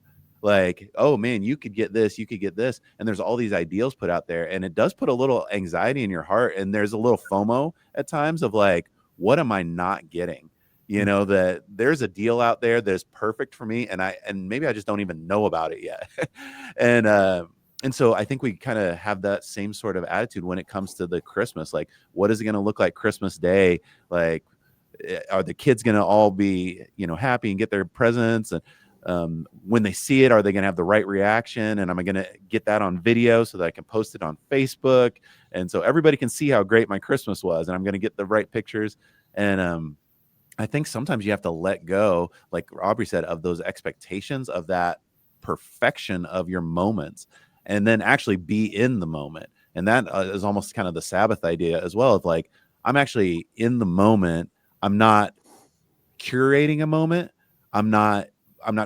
Like, oh man, you could get this, and there's all these ideals put out there, and it does put a little anxiety in your heart, and there's a little FOMO at times of like, what am I not getting? That there's a deal out there that's perfect for me, and maybe I just don't even know about it yet. And so I think we kind of have that same sort of attitude when it comes to the Christmas. Like, what is it going to look like Christmas Day? Like, are the kids going to all be, happy and get their presents? And when they see it, are they going to have the right reaction? And am I going to get that on video so that I can post it on Facebook? And so everybody can see how great my Christmas was, and I'm going to get the right pictures. And I think sometimes you have to let go, like Aubrey said, of those expectations of that perfection of your moments, and then actually be in the moment. And that is almost kind of the Sabbath idea as well, of like, I'm actually in the moment. I'm not curating a moment. I'm not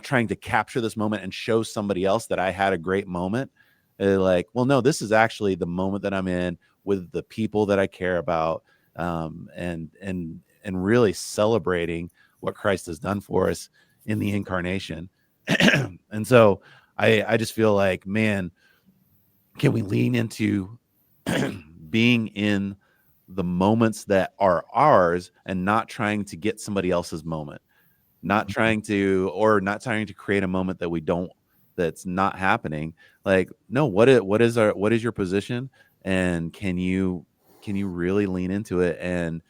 trying to capture this moment and show somebody else that I had a great moment. Like, well, no, this is actually the moment that I'm in with the people that I care about, and really celebrating what Christ has done for us in the incarnation. And so I just feel like, man, can we lean into being in the moments that are ours and not trying to get somebody else's moment, not trying to create a moment that that's not happening. Like, no, what is your position? And can you really lean into it and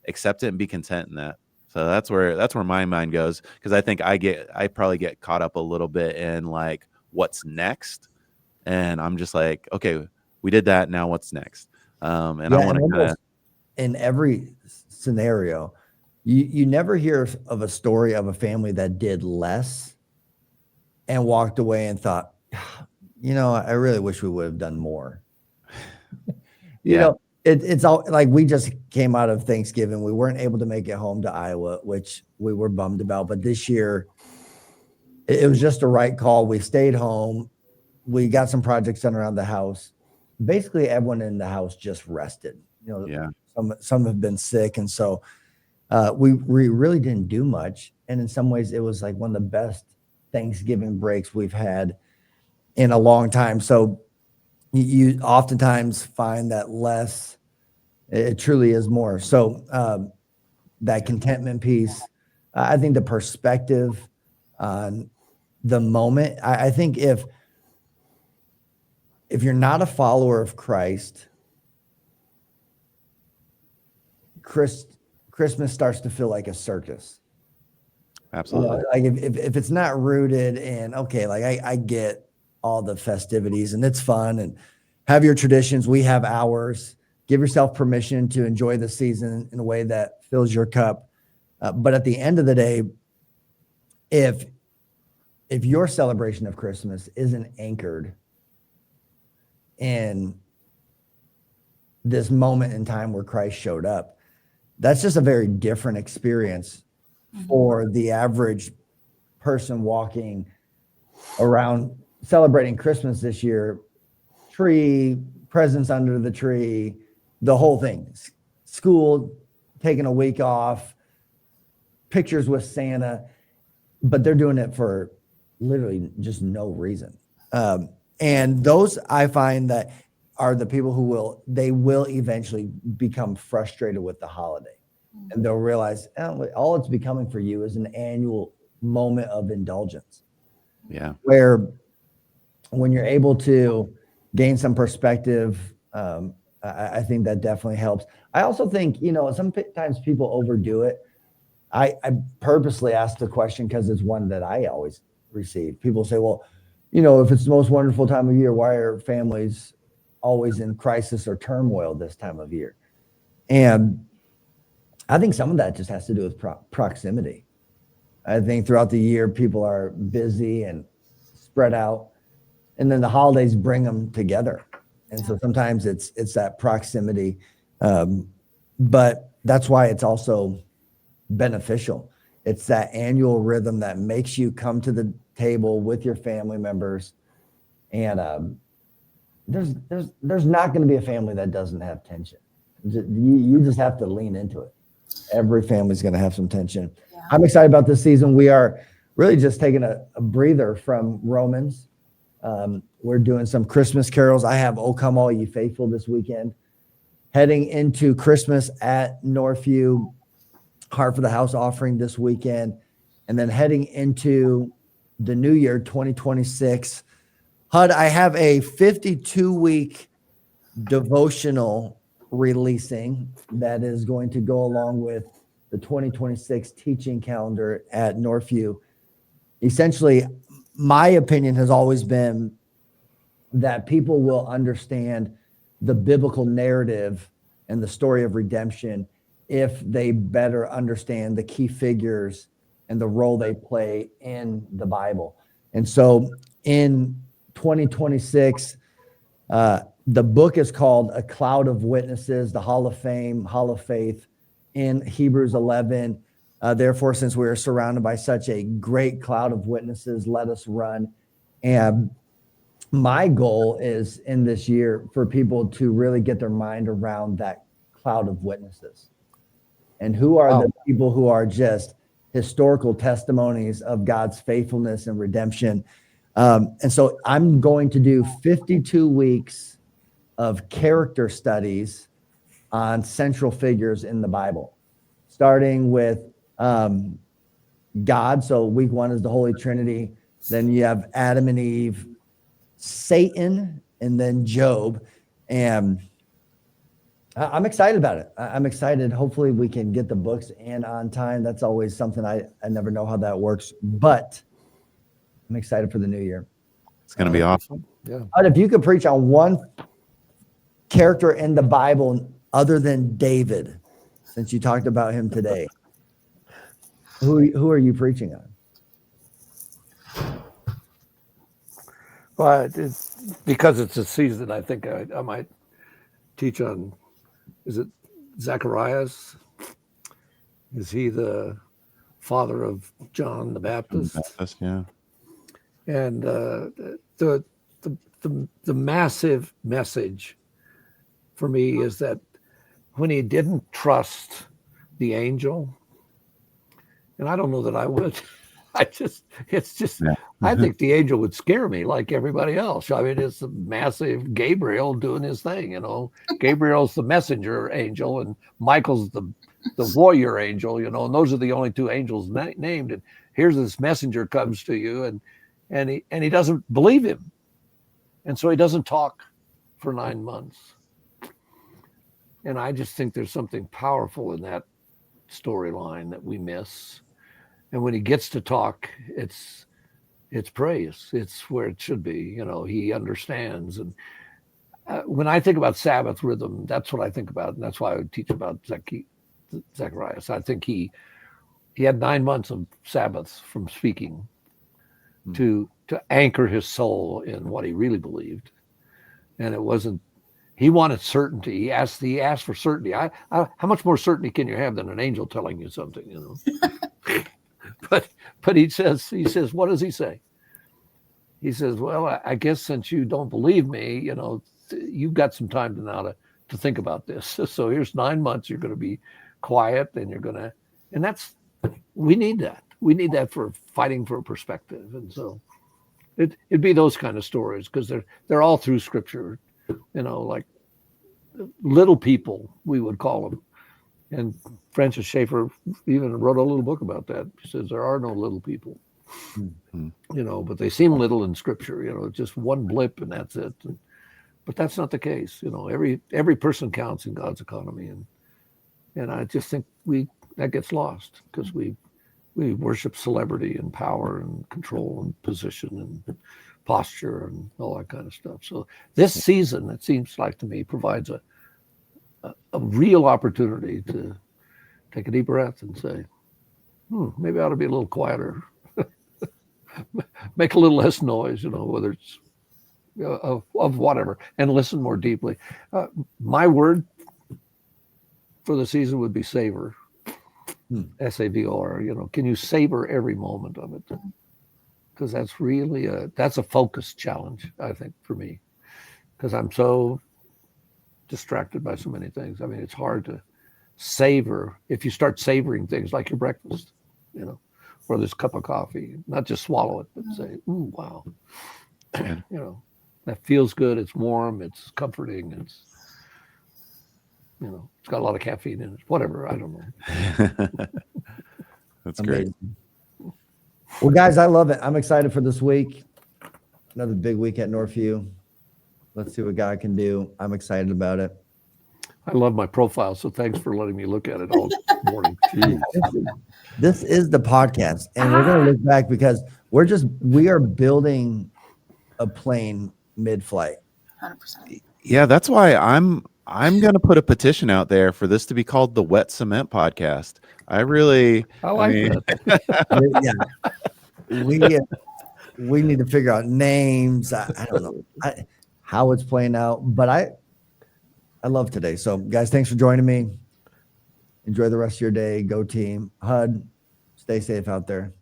accept it and be content in that? So that's where my mind goes, because I think I probably get caught up a little bit in like, what's next? And I'm just like, okay, we did that. Now what's next? And I want to kind of, in every scenario, you never hear of a story of a family that did less and walked away and thought, I really wish we would have done more. It's all like, we just came out of Thanksgiving. We weren't able to make it home to Iowa, which we were bummed about. But this year, it was just a right call. We stayed home. We got some projects done around the house. Basically, everyone in the house just rested. Some have been sick, and so we really didn't do much. And in some ways, it was like one of the best Thanksgiving breaks we've had in a long time. So you oftentimes find that less, it truly is more. So that contentment piece, I think the perspective on the moment, I think if you're not a follower of Christ, Christmas starts to feel like a circus. Absolutely. Like if it's not rooted in, okay, like I get all the festivities and it's fun and have your traditions. We have ours. Give yourself permission to enjoy the season in a way that fills your cup. But at the end of the day, if your celebration of Christmas isn't anchored in this moment in time where Christ showed up, that's just a very different experience for the average person walking around celebrating Christmas this year. Tree, presents under the tree, the whole thing. School, taking a week off, pictures with Santa, but they're doing it for literally just no reason. And those, I find, that are the people who will eventually become frustrated with the holiday. And they'll realize, all it's becoming for you is an annual moment of indulgence. Yeah. Where when you're able to gain some perspective, I think that definitely helps. I also think, sometimes people overdo it. I purposely asked the question because it's one that I always receive. People say, well, if it's the most wonderful time of year, why are families always in crisis or turmoil this time of year? And I think some of that just has to do with proximity. I think throughout the year, people are busy and spread out, and then the holidays bring them together. And so sometimes it's that proximity, but that's why it's also beneficial. It's that annual rhythm that makes you come to the table with your family members. And there's not going to be a family that doesn't have tension. You just have to lean into it. Every family's going to have some tension. Yeah. I'm excited about this season. We are really just taking a breather from Romans. We're doing some Christmas carols. I have "O Come All Ye Faithful" this weekend. Heading into Christmas at Northview, Heart for the House offering this weekend. And then heading into the new year, 2026. HUD, I have a 52-week devotional releasing that is going to go along with the 2026 teaching calendar at Northview, essentially, my opinion has always been that people will understand the biblical narrative and the story of redemption if they better understand the key figures and the role they play in the Bible. And so in 2026, the book is called A Cloud of Witnesses, the Hall of Fame, Hall of Faith in Hebrews 11. Therefore, since we are surrounded by such a great cloud of witnesses, let us run. And my goal is in this year for people to really get their mind around that cloud of witnesses. And who are the people who are just historical testimonies of God's faithfulness and redemption. And so I'm going to do 52 weeks of character studies on central figures in the Bible, starting with God. So week 1 is the Holy Trinity. Then you have Adam and Eve, Satan, and then Job. And I'm excited about it. I'm excited. Hopefully we can get the books in on time. That's always something I never know how that works, but I'm excited for the new year. It's going to be awesome. Yeah. But if you could preach on one character in the Bible other than David, since you talked about him today, who are you preaching on? Well, because it's a season, I think I might teach on, is it Zacharias? Is he the father of John the Baptist? Yeah. And the massive message for me is that when he didn't trust the angel, and I don't know that I would, I think the angel would scare me like everybody else. I mean, it's a massive Gabriel doing his thing, Gabriel's the messenger angel and Michael's the warrior angel, and those are the only 2 angels named. And here's this messenger comes to you and he doesn't believe him. And so he doesn't talk for 9 months. And I just think there's something powerful in that storyline that we miss. And when he gets to talk, it's praise. It's where it should be. He understands. And when I think about Sabbath rhythm, that's what I think about. And that's why I would teach about Zacharias. I think he had 9 months of Sabbaths from speaking to anchor his soul in what he really believed. And it wasn't, he wanted certainty. He asked for certainty. How much more certainty can you have than an angel telling you something, But he says, what does he say? He says, well, I guess since you don't believe me, you've got some time to think about this. So here's 9 months. You're going to be quiet and we need that. We need that for fighting for a perspective. And so it'd be those kind of stories because they're all through scripture, like little people, we would call them. And Francis Schaeffer even wrote a little book about that. He says there are no little people, but they seem little in scripture, just one blip and that's it. But that's not the case. Every person counts in God's economy. And I just think that gets lost because we worship celebrity and power and control and position and posture and all that kind of stuff. So this season, it seems like to me, provides a real opportunity to take a deep breath and say, maybe I ought to be a little quieter, make a little less noise, whether it's of whatever, and listen more deeply. My word for the season would be savor. SAVOR, can you savor every moment of it? Because that's really that's a focus challenge, I think, for me, because I'm so distracted by so many things. I mean, it's hard to savor if you start savoring things like your breakfast, or this cup of coffee, not just swallow it, but say, ooh, wow, that feels good. It's warm. It's comforting. It's, it's got a lot of caffeine in it. Whatever. I don't know. That's great. Well, guys, I love it. I'm excited for this week. Another big week at Northview. Let's see what God can do. I'm excited about it. I love my profile, so thanks for letting me look at it all morning. Jeez. This is the podcast, and we're going to look back because we are building a plane mid-flight. 100%. Yeah, that's why I'm going to put a petition out there for this to be called the Wet Cement Podcast. I like that. Yeah, we need to figure out names. I don't know how it's playing out, but I love today. So, guys, thanks for joining me. Enjoy the rest of your day. Go team. HUD, stay safe out there.